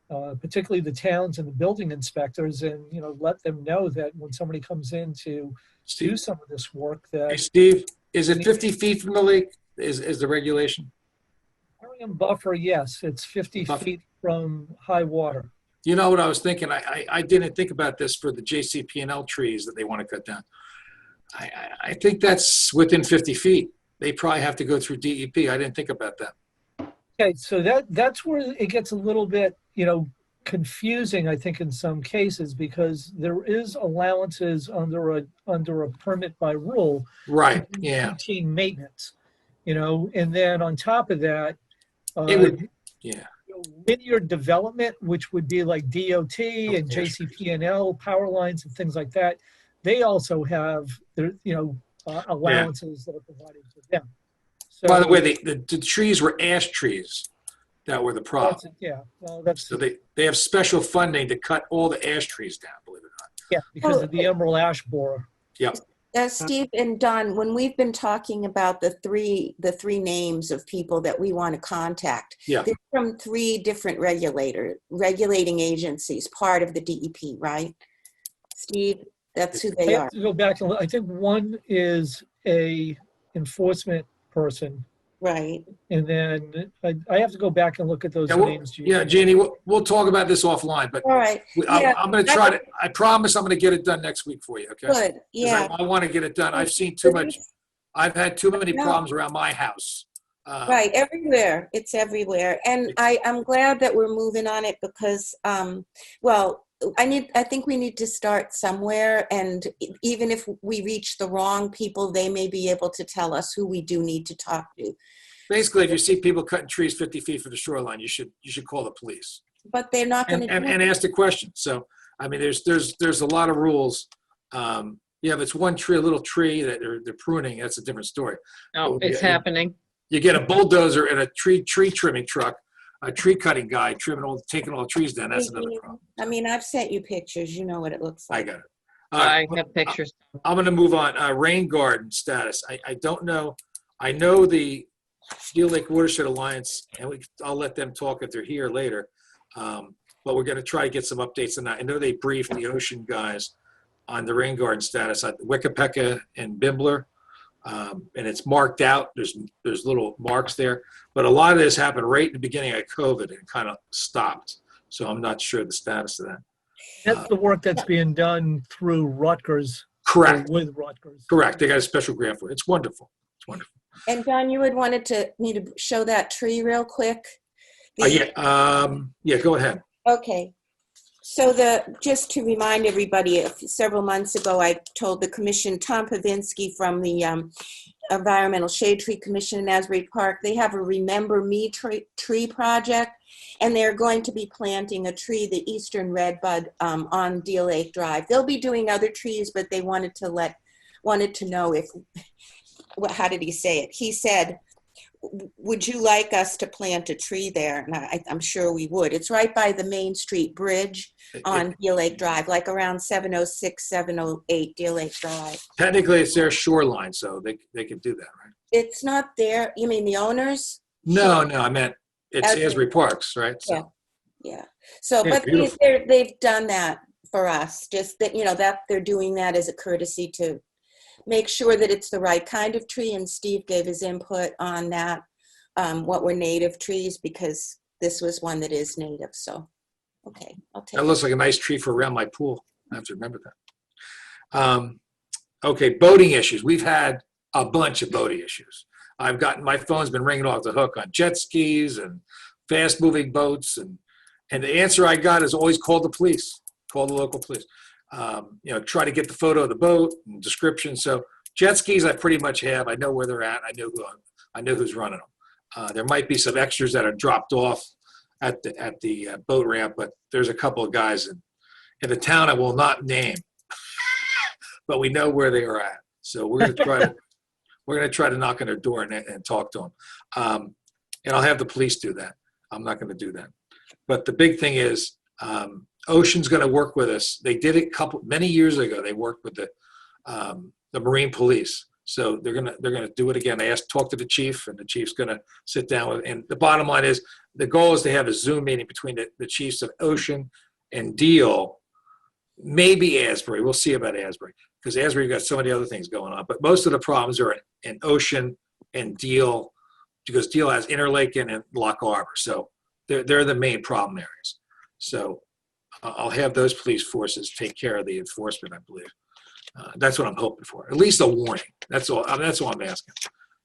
particularly the towns and the building inspectors, and, let them know that when somebody comes in to do some of this work that— Hey, Steve, is it 50 feet from the lake is the regulation? Aquarium buffer, yes, it's 50 feet from high water. You know what I was thinking? I didn't think about this for the JCP&L trees that they want to cut down. I think that's within 50 feet. They probably have to go through DEP. I didn't think about that. Okay, so that's where it gets a little bit, confusing, I think, in some cases, because there is allowances under a permit by rule. Right. Yeah. Routine maintenance, and then on top of that, It would. Yeah. Linear development, which would be like DOT and JCP&L power lines and things like that. They also have their, allowances that are provided to them. So, by the way, the trees were ash trees that were the problem. That's so they have special funding to cut all the ash trees down, believe it or not. Yeah, because of the emerald ash borer. Yep. Steve and Don, when we've been talking about the three names of people that we want to contact, they're from 3 different regulating agencies, part of the DEP, right? Steve, that's who they are. I have to go back and look. I think one is a enforcement person. Right. And then I have to go back and look at those names. Jeannie, we'll talk about this offline, but all right. I'm going to try to, I promise I'm going to get it done next week for you. Okay. Good. Yeah. I want to get it done. I've seen too much. I've had too many problems around my house. Right. Everywhere. It's everywhere. And I'm glad that we're moving on it because, I think we need to start somewhere, and even if we reach the wrong people, they may be able to tell us who we do need to talk to. Basically, if you see people cutting trees 50 feet from the shoreline, you should call the police. But they're not going to and ask the question. So, I mean, there's a lot of rules. If it's one tree, a little tree that they're pruning, that's a different story. Oh, it's happening. You get a bulldozer and a tree trimming truck. A tree cutting guy taking all the trees down. That's another problem. I mean, I've sent you pictures. You know what it looks like. I got it. I have pictures. I'm going to move on. Rain garden status. I don't know. I know the Steel Lake Watershed Alliance, and I'll let them talk if they're here later. But we're going to try to get some updates on that. I know they briefed the ocean guys on the rain garden status at Wickapeka and Bimbler. And it's marked out. There's little marks there, but a lot of this happened right at the beginning of COVID and kind of stopped. So I'm not sure the status of that. That's the work that's being done through Rutgers. Correct. With Rutgers. Correct. They got a special grant for it. It's wonderful. It's wonderful. And Don, you had wanted me to show that tree real quick. Go ahead. Okay. So just to remind everybody, several months ago, I told the commission, Tom Pavinsky from the Environmental Shade Tree Commission in Asbury Park, they have a Remember Me tree project, and they're going to be planting a tree, the Eastern Redbud, on Deal Lake Drive. They'll be doing other trees, but they wanted to know how did he say it? He said, would you like us to plant a tree there? And I'm sure we would. It's right by the Main Street Bridge on Deal Lake Drive, like around 706, 708 Deal Lake Drive. Technically, it's their shoreline, so they can do that, right? It's not there. You mean the owners? No, no, I meant it's Okay. Asbury Parks, right? So, Yeah. Yeah. So, Yeah, but beautiful. they've done that for us. Just that, that they're doing that as a courtesy to make sure that it's the right kind of tree. And Steve gave his input on that, what were native trees, because this was one that is native. So, okay, I'll take that it. looks like a nice tree for around my pool. I have to remember that. Okay, boating issues. We've had a bunch of boating issues. My phone's been ringing off the hook on jet skis and fast moving boats. And the answer I got is always call the police, call the local police. Try to get the photo of the boat and description. So jet skis, I pretty much have. I know where they're at. I know who's running them. There might be some extras that are dropped off at the boat ramp, but there's a couple of guys in the town I will not name, but we know where they are at. So we're going to try to knock on their door and talk to them. And I'll have the police do that. I'm not going to do that. But the big thing is, Ocean's going to work with us. They did it many years ago. They worked with the Marine Police. So they're gonna do it again. They talk to the chief, and the chief's gonna sit down with. And the bottom line is, the goal is to have a Zoom meeting between the chiefs of Ocean and Deal, maybe Asbury. We'll see about Asbury, because Asbury got so many other things going on. But most of the problems are in Ocean and Deal, because Deal has Interlaken and Lock Harbor. So they're the main problem areas. So I'll have those police forces take care of the enforcement, I believe. That's what I'm hoping for. At least a warning. That's all I'm asking.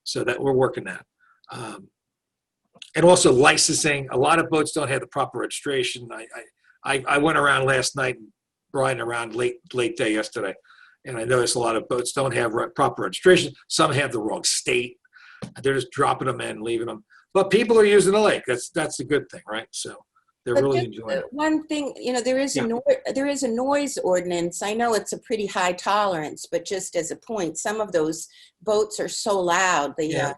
So that we're working that. And also licensing. A lot of boats don't have the proper registration. I went around last night, riding around late day yesterday, and I noticed a lot of boats don't have proper registration. Some have the wrong state. They're just dropping them in, leaving them. But people are using the lake. That's a good thing, right? So they're really enjoying it. One thing, there is a noise ordinance. I know it's a pretty high tolerance, but just as a point, some of those boats are so loud. The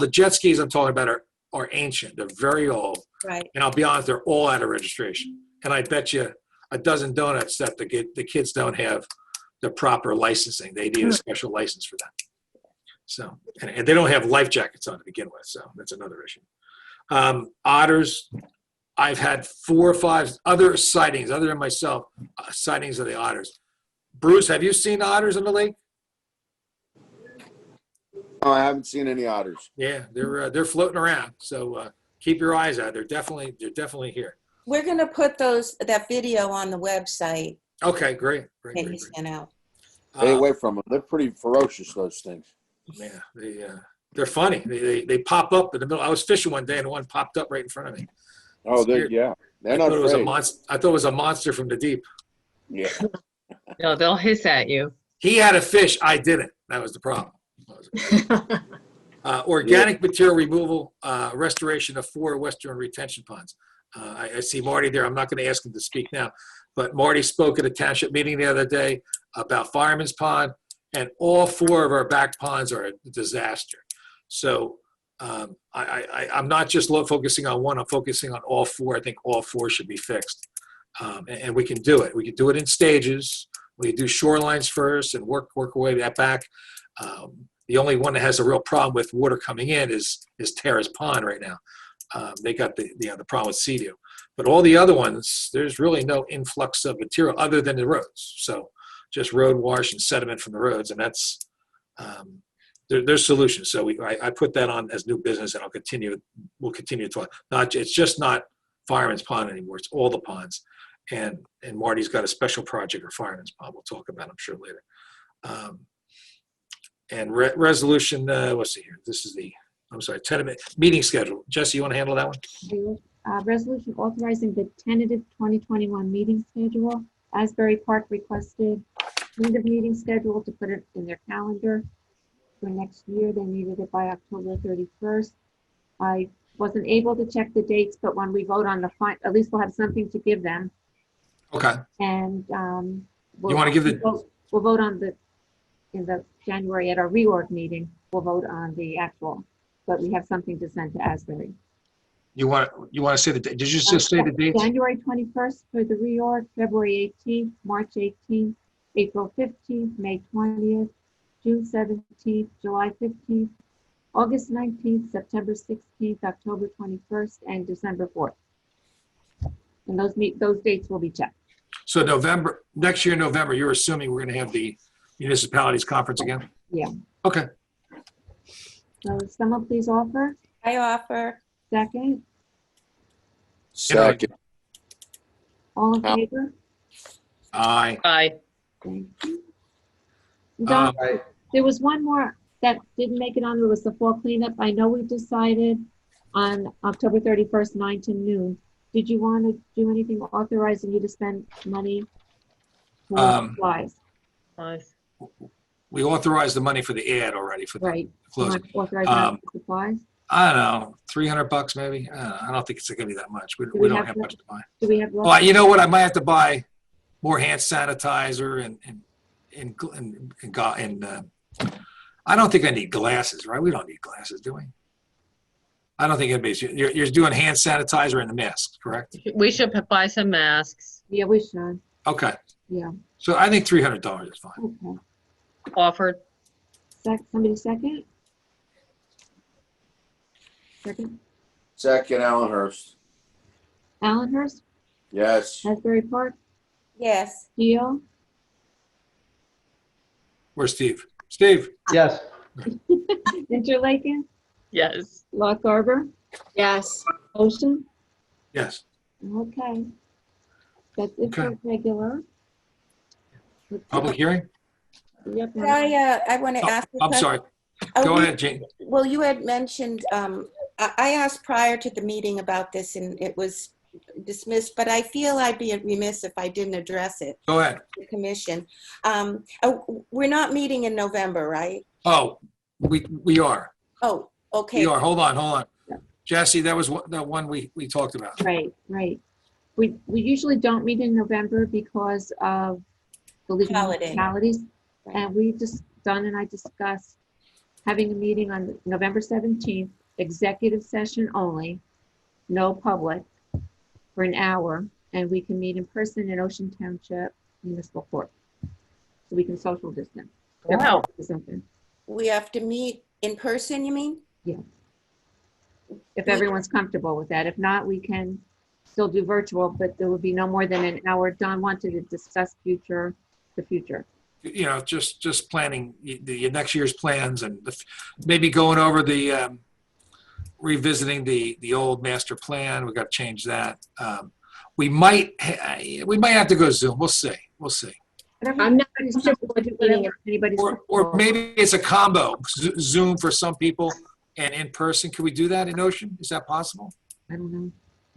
jet skis I'm talking about are ancient. They're very old. Right. And I'll be honest, they're all out of registration. And I bet you a dozen donuts that the kids don't have the proper licensing. They need a special license for that. So, and they don't have life jackets on to begin with. So that's another issue. Otters. I've had 4 or 5 other sightings, other than myself, sightings of the otters. Bruce, have you seen otters on the lake? No, I haven't seen any otters. Yeah, they're floating around. So keep your eyes out. They're definitely here. We're going to put that video on the website. Okay, great. Stay away from them. They're pretty ferocious, those things. Yeah, they're funny. They pop up in the middle. I was fishing one day and one popped up right in front of me. Oh, they're not afraid. I thought it was a monster from the deep. Yeah. No, they'll hiss at you. He had a fish. I didn't. That was the problem. Organic material removal, restoration of 4 western retention ponds. I see Marty there. I'm not going to ask him to speak now, but Marty spoke at a township meeting the other day about Fireman's Pond, and all 4 of our back ponds are a disaster. So I'm not just focusing on one. I'm focusing on all 4. I think all 4 should be fixed, and we can do it. We can do it in stages. We can do shorelines first and work our way back. The only one that has a real problem with water coming in is Terrace Pond right now. They got the problem with Sea-Doo. But all the other ones, there's really no influx of material other than the roads. So just road wash and sediment from the roads, and that's there's solutions. So I put that on as new business, and we'll continue to talk. It's just not Fireman's Pond anymore. It's all the ponds. And Marty's got a special project for Fireman's Pond. We'll talk about, I'm sure, later. And resolution, let's see here. This is tentative meeting schedule. Jesse, you want to handle that one? Resolution authorizing the tentative 2021 meeting schedule. Asbury Park requested tentative meeting schedule to put it in their calendar for next year. They needed it by October 31st. I wasn't able to check the dates, but when we vote on at least we'll have something to give them. Okay. And you want to give we'll vote on in the January at our reorg meeting. We'll vote on the actual but we have something to send to Asbury. You want to say the date? Did you just say the dates? January 21st for the reorg, February 18th, March 18th, April 15th, May 20th, June 17th, July 15th, August 19th, September 16th, October 21st, and December 4th. And those dates will be checked. So next year in November, you're assuming we're going to have the municipalities conference again? Yeah. Okay. So someone please offer. I offer. Second. Second. All in favor? Aye. Aye. Thank you. Don, there was one more that didn't make it on. It was the fall cleanup. I know we decided on October 31st, 9 to noon. Did you want to do anything authorizing you to spend money for supplies? Nice. We authorized the money for the ad already for the Right. closing. Authorizing for supplies? I don't know, $300 maybe. I don't think it's going to be that much. We we don't have have much to buy. Do we have? Well, you know what? I might have to buy more hand sanitizer and I don't think I need glasses, right? We don't need glasses, do we? I don't think anybody's. You're doing hand sanitizer and the mask, correct? We should buy some masks. Yeah, we should. Okay. Yeah. So I think $300 is fine. Okay. Offered. Somebody second? Second. Second, Allenhurst. Allenhurst, Yes. Asbury Park, Yes. Geo, Where's Steve? Steve? Yes. Interlaken, Yes. Lock Harbor, Yes. Ocean. Yes. Okay. That's it for Okay. regular. Public hearing? Yep. Could I want to ask. I'm sorry. Go ahead, Jane. Well, you had mentioned, I asked prior to the meeting about this and it was dismissed, but I feel I'd be remiss if I didn't address it. Go ahead. The commission. We're not meeting in November, right? Oh, we are. Oh, okay. We are. Hold on. Jesse, that was the one we talked about. Right. We usually don't meet in November because of the League of Holiday. Municipalities. And Don and I discussed having a meeting on November 17th, executive session only, no public, for an hour, and we can meet in person in Ocean Township Municipal Court. So we can social distance. Wow. We have to meet in person, you mean? Yeah. If everyone's comfortable with that. If not, we can still do virtual, but there will be no more than an hour. Don wanted to discuss the future. You know, just planning the next year's plans and maybe going over the revisiting the old master plan. We got to change that. We might have to go Zoom. We'll see. I'm not sure what meeting. Anybody's Or maybe it's a combo, Zoom for some people and in person. Can we do that in Ocean? Is that possible? I don't know.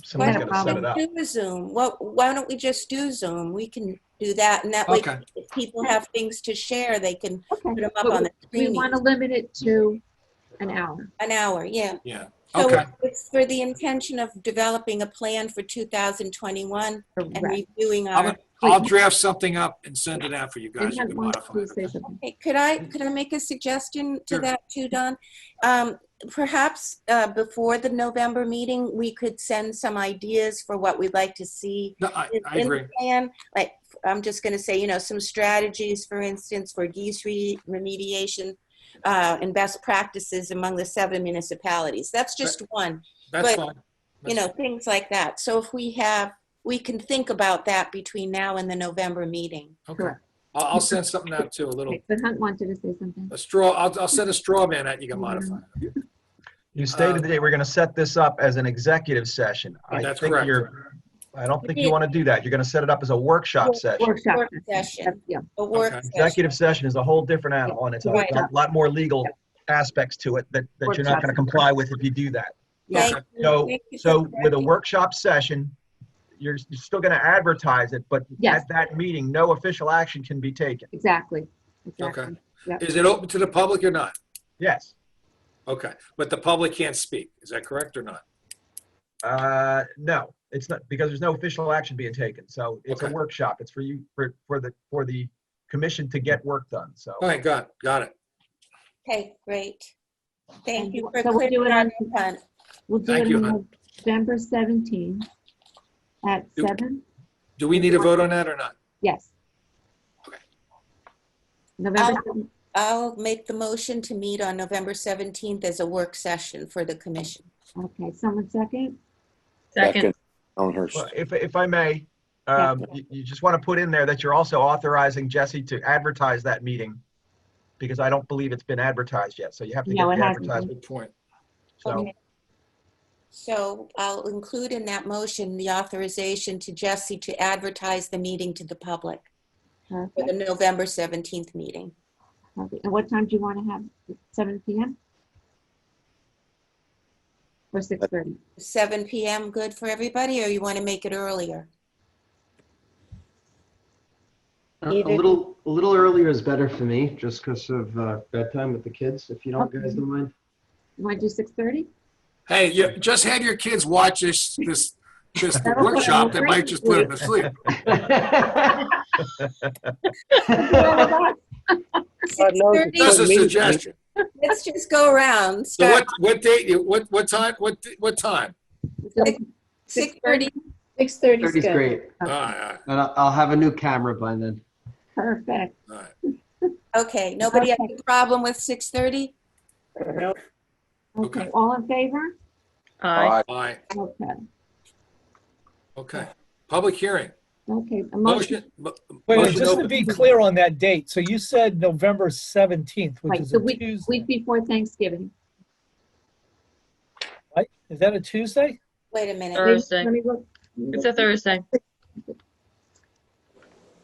Someone's Why got to set it up. Do a Zoom. Why don't we just do Zoom? We can do that, and that way, Okay. if people have things to share, they can Okay. put them up But on the we screen. want to limit it to an hour. An hour, yeah. Yeah. So Okay. it's for the intention of developing a plan for 2021 and Correct. reviewing I'm our. I'll draft something up and send it out for you guys. You And can one, modify please it. say something. Hey, could I make a suggestion to Sure. that too, Don? Perhaps before the November meeting, we could send some ideas for what we'd like to see No, I in agree. the plan. Like, I'm just going to say, some strategies, for instance, for geese remediation and best practices among the 7 municipalities. That's just one, That's but, fine. That's fine. things like that. So if we can think about that between now and the November meeting. Okay. Correct. I'll send something out too, a little, Okay, but Hunt wanted to say something. a straw. I'll send a straw man out. You can modify it. You stated that we're going to set this up as an executive session. That's correct. I don't think you want to do that. You're going to set it up as a workshop session. Workshop. Work session. Yeah. A work Okay. session. Executive session is a whole different animal, and it's a Right. lot more legal aspects to it that you're not going to comply with if you do that. Thank Okay. you. So, Thank you for so with a correcting. workshop session, you're still going to advertise it, but Yes. at that meeting, no official action can be taken. Exactly. Okay. Yep. Is it open to the public or not? Yes. Okay. But the public can't speak. Is that correct or not? No, it's not, because there's no official action being taken. So it's a Okay. workshop. It's for you, for the commission to get work done. So All right, got it. Okay, great. Thank you for So we'll do clearing it our on, punt. we'll do Thank it you, on hon. November 17th at Do- 7. Do we need a vote on that or not? Yes. Okay. November 7th. I'll make the motion to meet on November 17th as a work session for the commission. Okay, someone second? Second. Elmhurst. Well, if I may, you just want to put in there that you're also authorizing Jesse to advertise that meeting, because I don't believe it's been advertised yet. So you have to No, get it the hasn't been. advertisement. Good point. So Okay. So I'll include in that motion the authorization to Jesse to advertise the meeting to the public for the Perfect. November 17th meeting. Okay, and what time do you want to have? 7 p.m.? Or 6:30? 7 p.m. good for everybody, or you want to make it earlier? A Either- little earlier is better for me, just because of bedtime with the kids, if you don't guys don't mind. You want to do 6:30? Hey, you just have your kids watch this That'll put workshop them that might just put them to sleep. Just a 6:30? suggestion. Let's just go around. So Start what date, what time, what time? 6:30. 6:30 is 30's good. great. All right, And I'll have a new camera by then. Perfect. all right. Okay, nobody has a problem with 6:30? Okay, Okay. all in favor? Aye. Aye. Okay, Okay. Public hearing. okay. A motion, Wait, Motion just to open. be clear on that date, so you said November 17th, which right, is the a week Tuesday, before Thanksgiving. right? Is that a Tuesday? Wait a minute. Thursday. Let me look. It's a Thursday.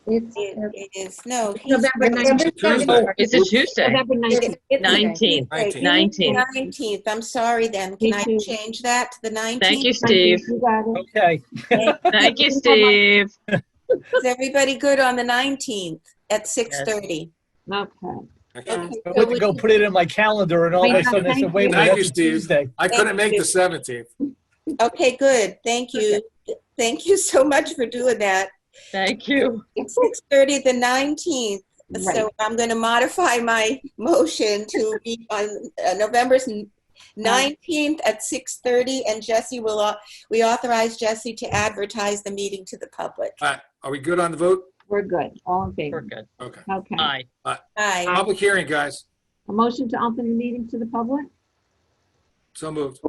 It's It is, no. he's- November 19th. Tuesday. It's a Tuesday. November 19th. It's 19th. Tuesday. 19th. 19th. I'm sorry then. Me Can I too. change that to the 19th? Thank you, Steve. You got it. Okay. Thank you, Steve. Is everybody good on the 19th at 6:30? Okay. Okay. Okay, I so went to we go can- put it in my calendar and all of a Thank sudden I you. said, wait a minute, Thank you, that's a Steve. Tuesday. I couldn't make the 17th. Okay, good. Thank you. Thank you so much for doing that. Thank you. It's 6:30 the 19th. Right. So I'm going to modify my motion to be on November 19th at 6:30, and Jesse will, we authorize Jesse to advertise the meeting to the public. All right, are we good on the vote? We're good. All in We're favor? good. Okay. Okay. Aye. Aye. Public hearing, guys. A motion to open the meeting to the public? So moved.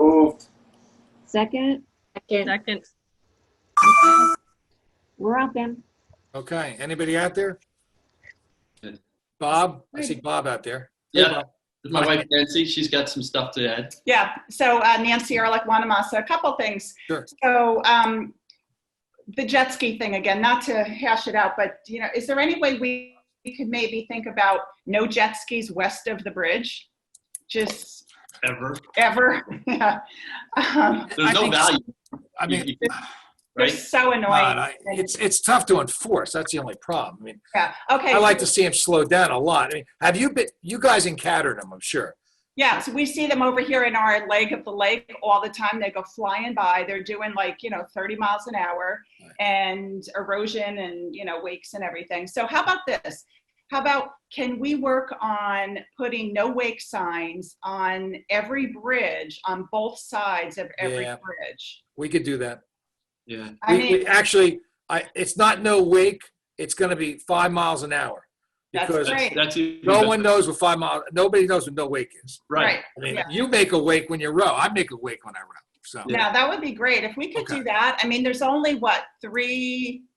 Second? Second. We're open. Okay, anybody out there? Bob? I see Bob out there. Hey, Yeah. Bob. My wife Nancy, she's got some stuff to add. Yeah, so Nancy Ehrlich, Wanamasa, a couple things. Sure. So the jet ski thing again, not to hash it out, but is there any way we could maybe think about no jet skis west of the bridge? Just Ever. ever? Yeah. There's no value. I mean, They're Right? so annoying. it's tough to enforce. That's the only problem. I mean, Yeah, okay. I like to see them slow down a lot. I mean, have you guys encountered them, I'm sure. Yeah, so we see them over here in our leg of the lake all the time. They go flying by. They're doing 30 miles an hour and erosion and, wakes and everything. So how about this? How about, can we work on putting no wake signs on every bridge, on both sides of every Yeah. bridge? We could do that. Yeah. We actually, it's not no wake. It's going to be 5 miles an hour. That's Because great. That's even no better. one knows what 5 miles, nobody knows what no wake is. Right. I mean, Yeah. you make a wake when you row. I make a wake when I row. So, Yeah, that would be great. If we could Okay. do that. I mean, there's only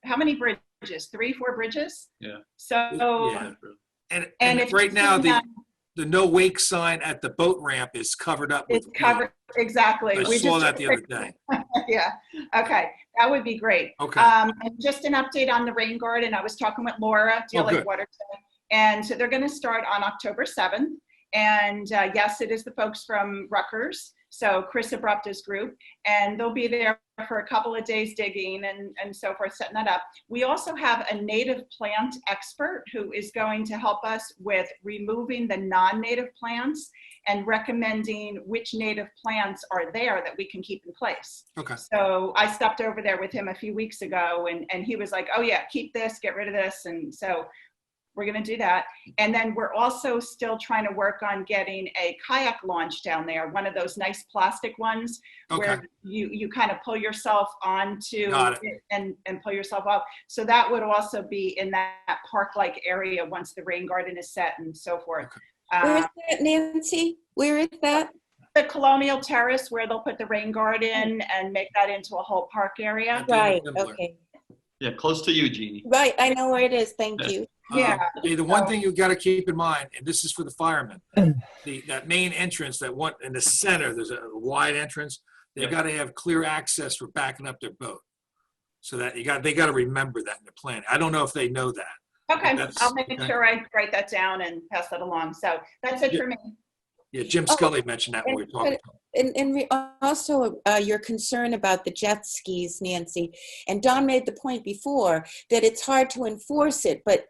how many bridges? 3, 4 bridges? Yeah. So, Yeah. and And if right you now, see the no wake sign at the boat ramp is covered up with it's covered, exactly. I We saw just that the other day. Yeah, okay, that would be great. Okay. And just an update on the rain garden. I was talking with Laura, Deal good. Waterton, and so they're gonna start on October 7th. And yes, it is the folks from Rutgers, so Chris Abrupta's group, and they'll be there for a couple of days digging and so forth, setting that up. We also have a native plant expert who is going to help us with removing the non-native plants and recommending which native plants are there that we can keep in place. Okay. So I stepped over there with him a few weeks ago and he was like, oh yeah, keep this, get rid of this. And so we're going to do that. And then we're also still trying to work on getting a kayak launch down there, one of those nice plastic ones where you kind of pull yourself onto it and pull yourself up. So that would also be in that park-like area once the rain garden is set and so forth. Where is that, Nancy? Where is that? The Colonial Terrace, where they'll put the rain garden and make that into a whole park area. Right, okay. Yeah, close to you, Jeannie. Right, I know where it is, thank you. Yeah. The one thing you got to keep in mind, and this is for the firemen, that main entrance, that one in the center, there's a wide entrance. They got to have clear access for backing up their boat. So that they got to remember that in their planning. I don't know if they know that. Okay, I'll make sure I write that down and pass that along. So that's it for me. Yeah, Jim Scully mentioned that when we were talking. And also your concern about the jet skis, Nancy, and Don made the point before that it's hard to enforce it, but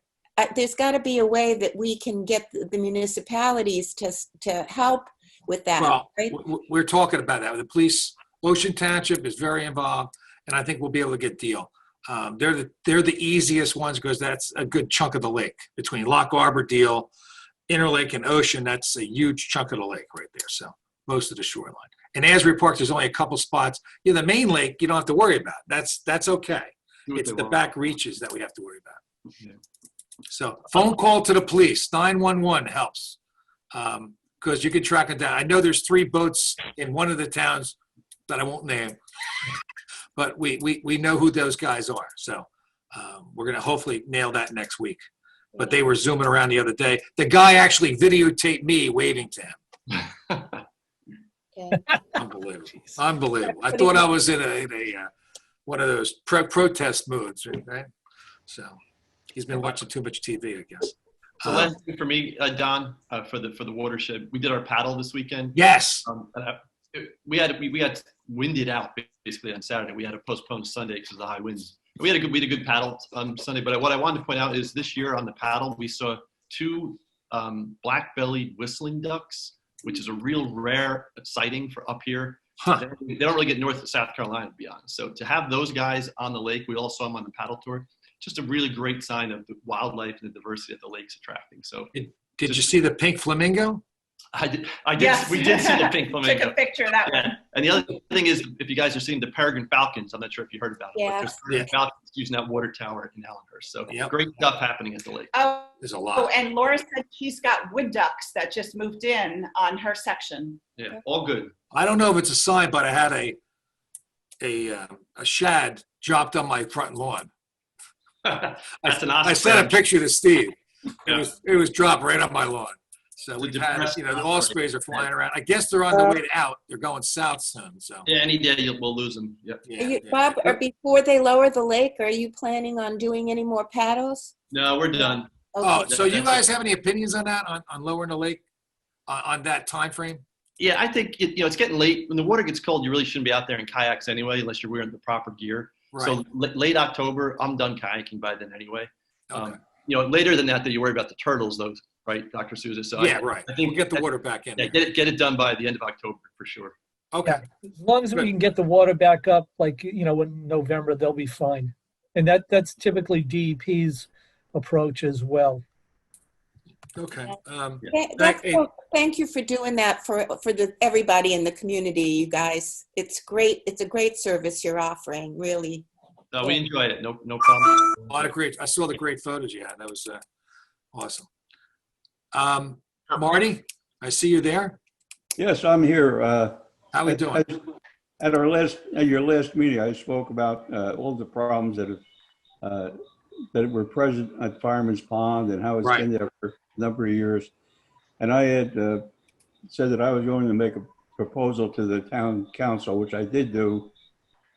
there's got to be a way that we can get the municipalities to help with that. Well, right? we're talking about that. The police, Ocean Township is very involved, and I think we'll be able to get a deal. They're the easiest ones because that's a good chunk of the lake between Lock Arbor, Deal, Interlake, and Ocean. That's a huge chunk of the lake right there. So most of the shoreline. And Asbury Park, there's only a couple spots. Yeah, the main lake you don't have to worry about. That's okay. It's the back reaches that we have to worry about. Yeah. So phone call to the police, 911 helps. Because you can track it down. I know there's 3 boats in one of the towns that I won't name, but we know who those guys are. So we're going to hopefully nail that next week. But they were zooming around the other day. The guy actually videotaped me waving to him. Unbelievable. I thought I was in a one of those protest moods, right? So he's been watching too much TV, I guess. So last thing for me, Don, for the watershed, we did our paddle this weekend. Yes. We had winded out basically on Saturday. We had to postpone Sunday because of the high winds. We had a good paddle on Sunday. But what I wanted to point out is this year on the paddle we saw 2 black-bellied whistling ducks, which is a real rare sighting for up here. Huh. They don't really get north of South Carolina, to be honest. So to have those guys on the lake, we all saw them on the paddle tour. Just a really great sign of the wildlife and the diversity that the lake's attracting. So did you see the pink flamingo? I did. Yes. We did see the pink flamingo. Took a picture of that one. And the other thing is, if you guys are seeing the peregrine falcons, I'm not sure if you heard about it, but there's peregrine falcons using that water tower in Ellenhurst. So great stuff happening at the lake. Oh, there's a lot. Oh, and Laura said she's got wood ducks that just moved in on her section. Yeah, all good. I don't know if it's a sign, but I had a shad dropped on my front lawn. I sent a picture to Steve. It was dropped right on my lawn. So we've had, the ospreys are flying around. I guess they're on the way out. They're going south soon. So yeah, any day we'll lose them. Yep. Bob, or before they lower the lake, are you planning on doing any more paddles? No, we're done. Okay. Oh, so you guys have any opinions on that, on lowering the lake, on that time frame? Yeah, I think it's getting late. When the water gets cold, you really shouldn't be out there in kayaks anyway, unless you're wearing the proper gear. Right. So late October, I'm done kayaking by then anyway. Okay. Later than that, you worry about the turtles, though, right, Dr. Souza? So yeah, right. I think we'll get the water back in. Yeah, get it done by the end of October for sure. Okay. Yeah. As long as we can get the water back up, like in November, they'll be fine. And that's typically DEP's approach as well. Okay. Thank you for doing that for everybody in the community, you guys. It's great. It's a great service you're offering, really. No, we enjoy it. No problem. A lot of I saw the great photos you had. That was awesome. Marty, I see you there. Yes, I'm here. How are we doing? At your last meeting, I spoke about all the problems that were present at Fireman's Pond and how it's been there for a number of years. And I had said that I was going to make a proposal to the town council, which I did do,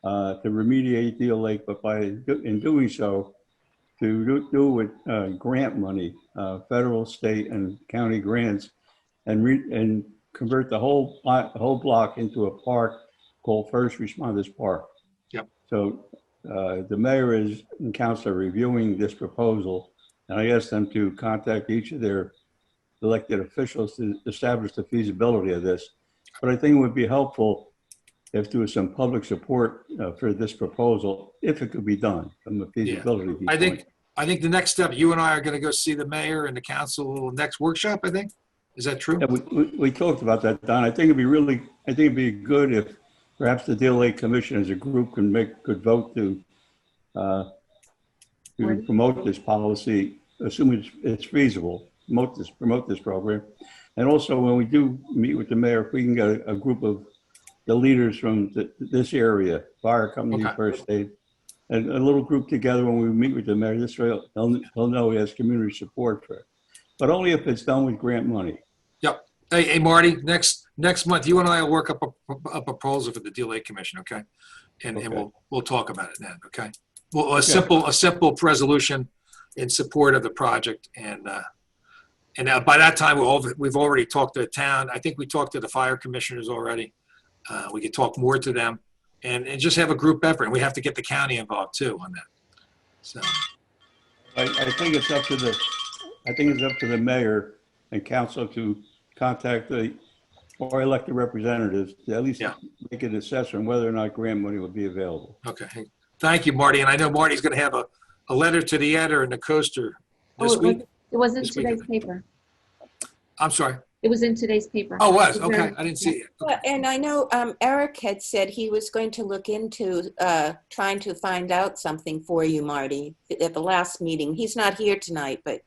to remediate Deal Lake, but in doing so, to do with grant money, federal, state, and county grants, and convert the whole block into a park called First Responders Park. Yep. So the mayor and council are reviewing this proposal, and I asked them to contact each of their elected officials to establish the feasibility of this. But I think it would be helpful if there was some public support for this proposal, if it could be done from a feasibility viewpoint. I think the next step, you and I are going to go see the mayor and the council next workshop, I think. Is that true? Yeah, we talked about that, Don. I think it'd be good if perhaps the Deal Lake Commission as a group could vote to promote this policy, assuming it's feasible, promote this program. And also when we do meet with the mayor, if we can get a group of the leaders from this area, fire company, Okay. first aid, and a little group together when we meet with the mayor, this way he'll know he has community support for it. But only if it's done with grant money. Yep. Hey, Marty, next month, you and I will work up a proposal for the Deal Lake Commission, okay? And we'll talk about it then, okay? Well, a simple resolution in support of the project, and by that time we've already talked to the town. I think we talked to the fire commissioners already. We could talk more to them, and just have a group effort. And we have to get the county involved too on that. So I think it's up to the mayor and council to contact or elected representatives to at least make an assessment whether or not grant money would be available. okay, thank you, Marty. And I know Marty's going to have a letter to the editor and the coaster this week. It was in This week, today's paper. I'm sorry. It was in today's paper. Oh, it was? Okay, I didn't see it. Well, and I know Eric had said he was going to look into trying to find out something for you, Marty, at the last meeting. He's not here tonight, but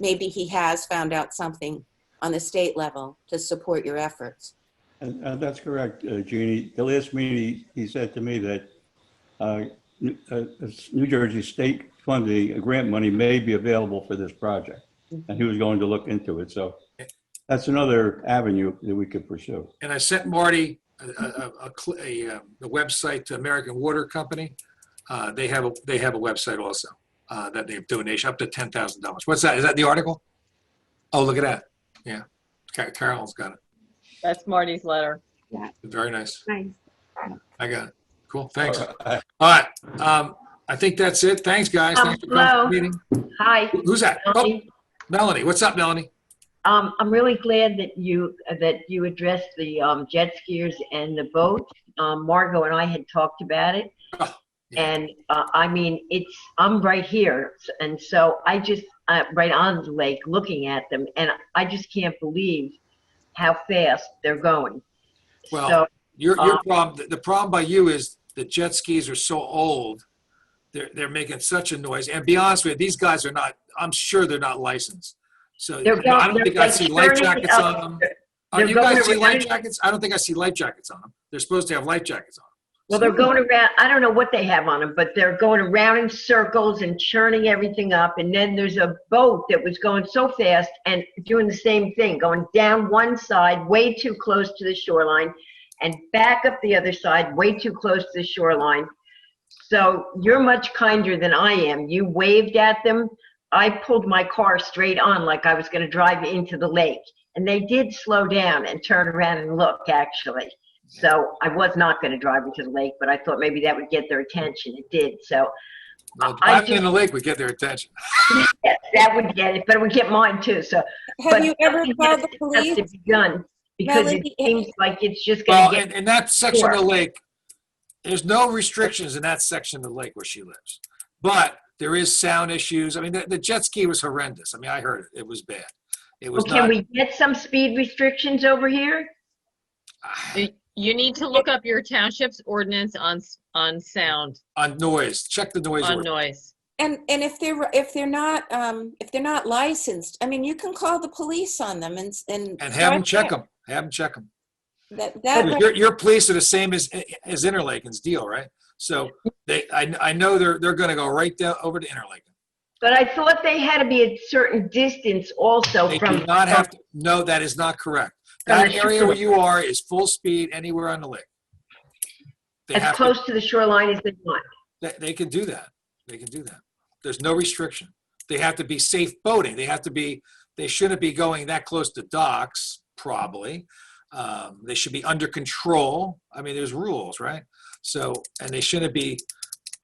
maybe he has found out something on the state level to support your efforts. And that's correct, Jeannie. The last meeting, he said to me that New Jersey state funding, grant money may be available for this project, and he was going to look into it. So that's another avenue that we could pursue. And I sent Marty the website to American Water Company. They have a website also that they have donation up to $10,000. What's that? Is that the article? Oh, look at that. Yeah, Carol's got it. That's Marty's letter. Yeah. Very nice. Nice. I got it. Cool. Thanks. All right. I think that's it. Thanks, guys. Thanks for coming to the meeting. Hi. Who's that? Melanie. Oh, Melanie. What's up, Melanie? I'm really glad that you addressed the jet skiers and the boat. Margot and I had talked about it, and I mean I'm right here, and so I just right on the lake looking at them, and I just can't believe how fast they're going. Well, so, your problem. The problem by you is the jet skis are so old. They're making such a noise. And be honest with you, these guys are not. I'm sure they're not licensed. So I don't think I see life jackets on them. You guys see life jackets? I don't think I see life jackets on them. They're supposed to have life jackets on them. Well, they're going around. I don't know what they have on them, but they're going around in circles and churning everything up. And then there's a boat that was going so fast and doing the same thing, going down one side, way too close to the shoreline, and back up the other side, way too close to the shoreline. So you're much kinder than I am. You waved at them. I pulled my car straight on like I was going to drive into the lake. And they did slow down and turn around and look, actually. So I was not going to drive into the lake, but I thought maybe that would get their attention. It did. So well, driving in the lake would get their attention. Yes, that would get it, but it would get mine too. So Have you ever called the police? Has to be done because Melanie, it seems like it's just going to get. In that section of the lake, there's no restrictions in that section of the lake where she lives. But there is sound issues. I mean, the jet ski was horrendous. I mean, I heard it. It was bad. It was Can we get some speed restrictions over here? You need to look up your township's ordinance on sound. On noise. Check the noise. On noise. And if they're not licensed, I mean, you can call the police on them and have them check them. Have them check them. Your police are the same as Interlaken's deal, right? So I know they're going to go right down over to Interlaken. But I thought they had to be a certain distance also They from. do not have to. No, that is not correct. That area where you are is full speed anywhere on the lake. As close to the shoreline as they want. They can do that. They can do that. There's no restriction. They have to be safe boating. They shouldn't be going that close to docks, probably. They should be under control. I mean, there's rules, right? So, and they shouldn't be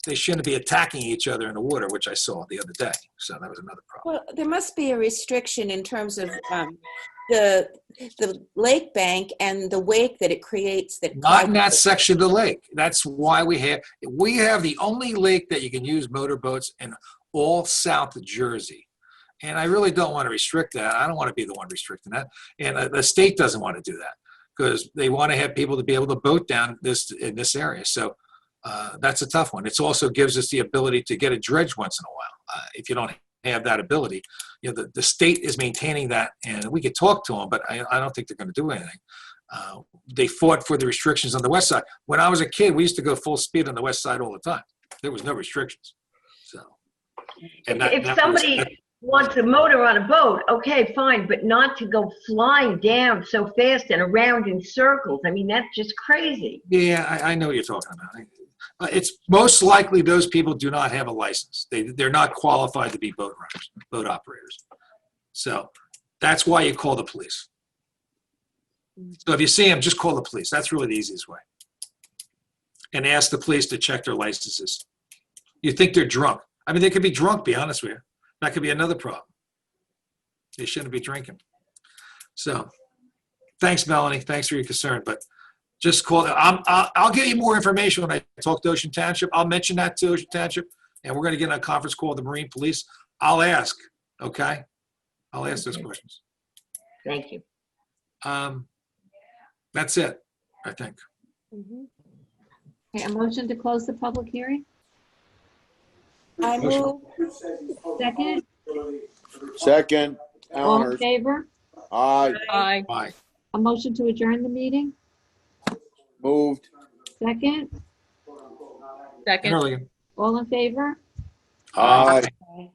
attacking each other in the water, which I saw the other day. So that was another problem. Well, there must be a restriction in terms of the lake bank and the wake that it creates. Not in that section of the lake. That's why we have the only lake that you can use motorboats, and all south of Jersey. And I really don't want to restrict that. I don't want to be the one restricting that. And the state doesn't want to do that because they want to have people to be able to boat down in this area. So that's a tough one. It also gives us the ability to get a dredge once in a while. If you don't have that ability, the state is maintaining that, and we could talk to them, but I don't think they're going to do anything. They fought for the restrictions on the west side. When I was a kid, we used to go full speed on the west side all the time. There was no restrictions. So, and if somebody wants a motor on a boat, okay, fine, but not to go flying down so fast and around in circles. I mean, that's just crazy. Yeah, I know what you're talking about. It's most likely those people do not have a license. They're not qualified to be boat runners, boat operators. So that's why you call the police. So if you see them, just call the police. That's really the easiest way. And ask the police to check their licenses. You think they're drunk. I mean, they could be drunk, to be honest with you. That could be another problem. They shouldn't be drinking. So thanks, Melanie. Thanks for your concern. But just call. I'll get you more information when I talk to Ocean Township. I'll mention that to Ocean Township, and we're going to get on a conference call with the Marine Police. I'll ask, okay? I'll ask those questions. Thank you. That's it, I think. Okay, a motion to close the public hearing? I move. Second? Second. All in favor? Aye. Aye. Aye. A motion to adjourn the meeting? Moved. Second? Second. Earlier. All in favor? Aye. Aye.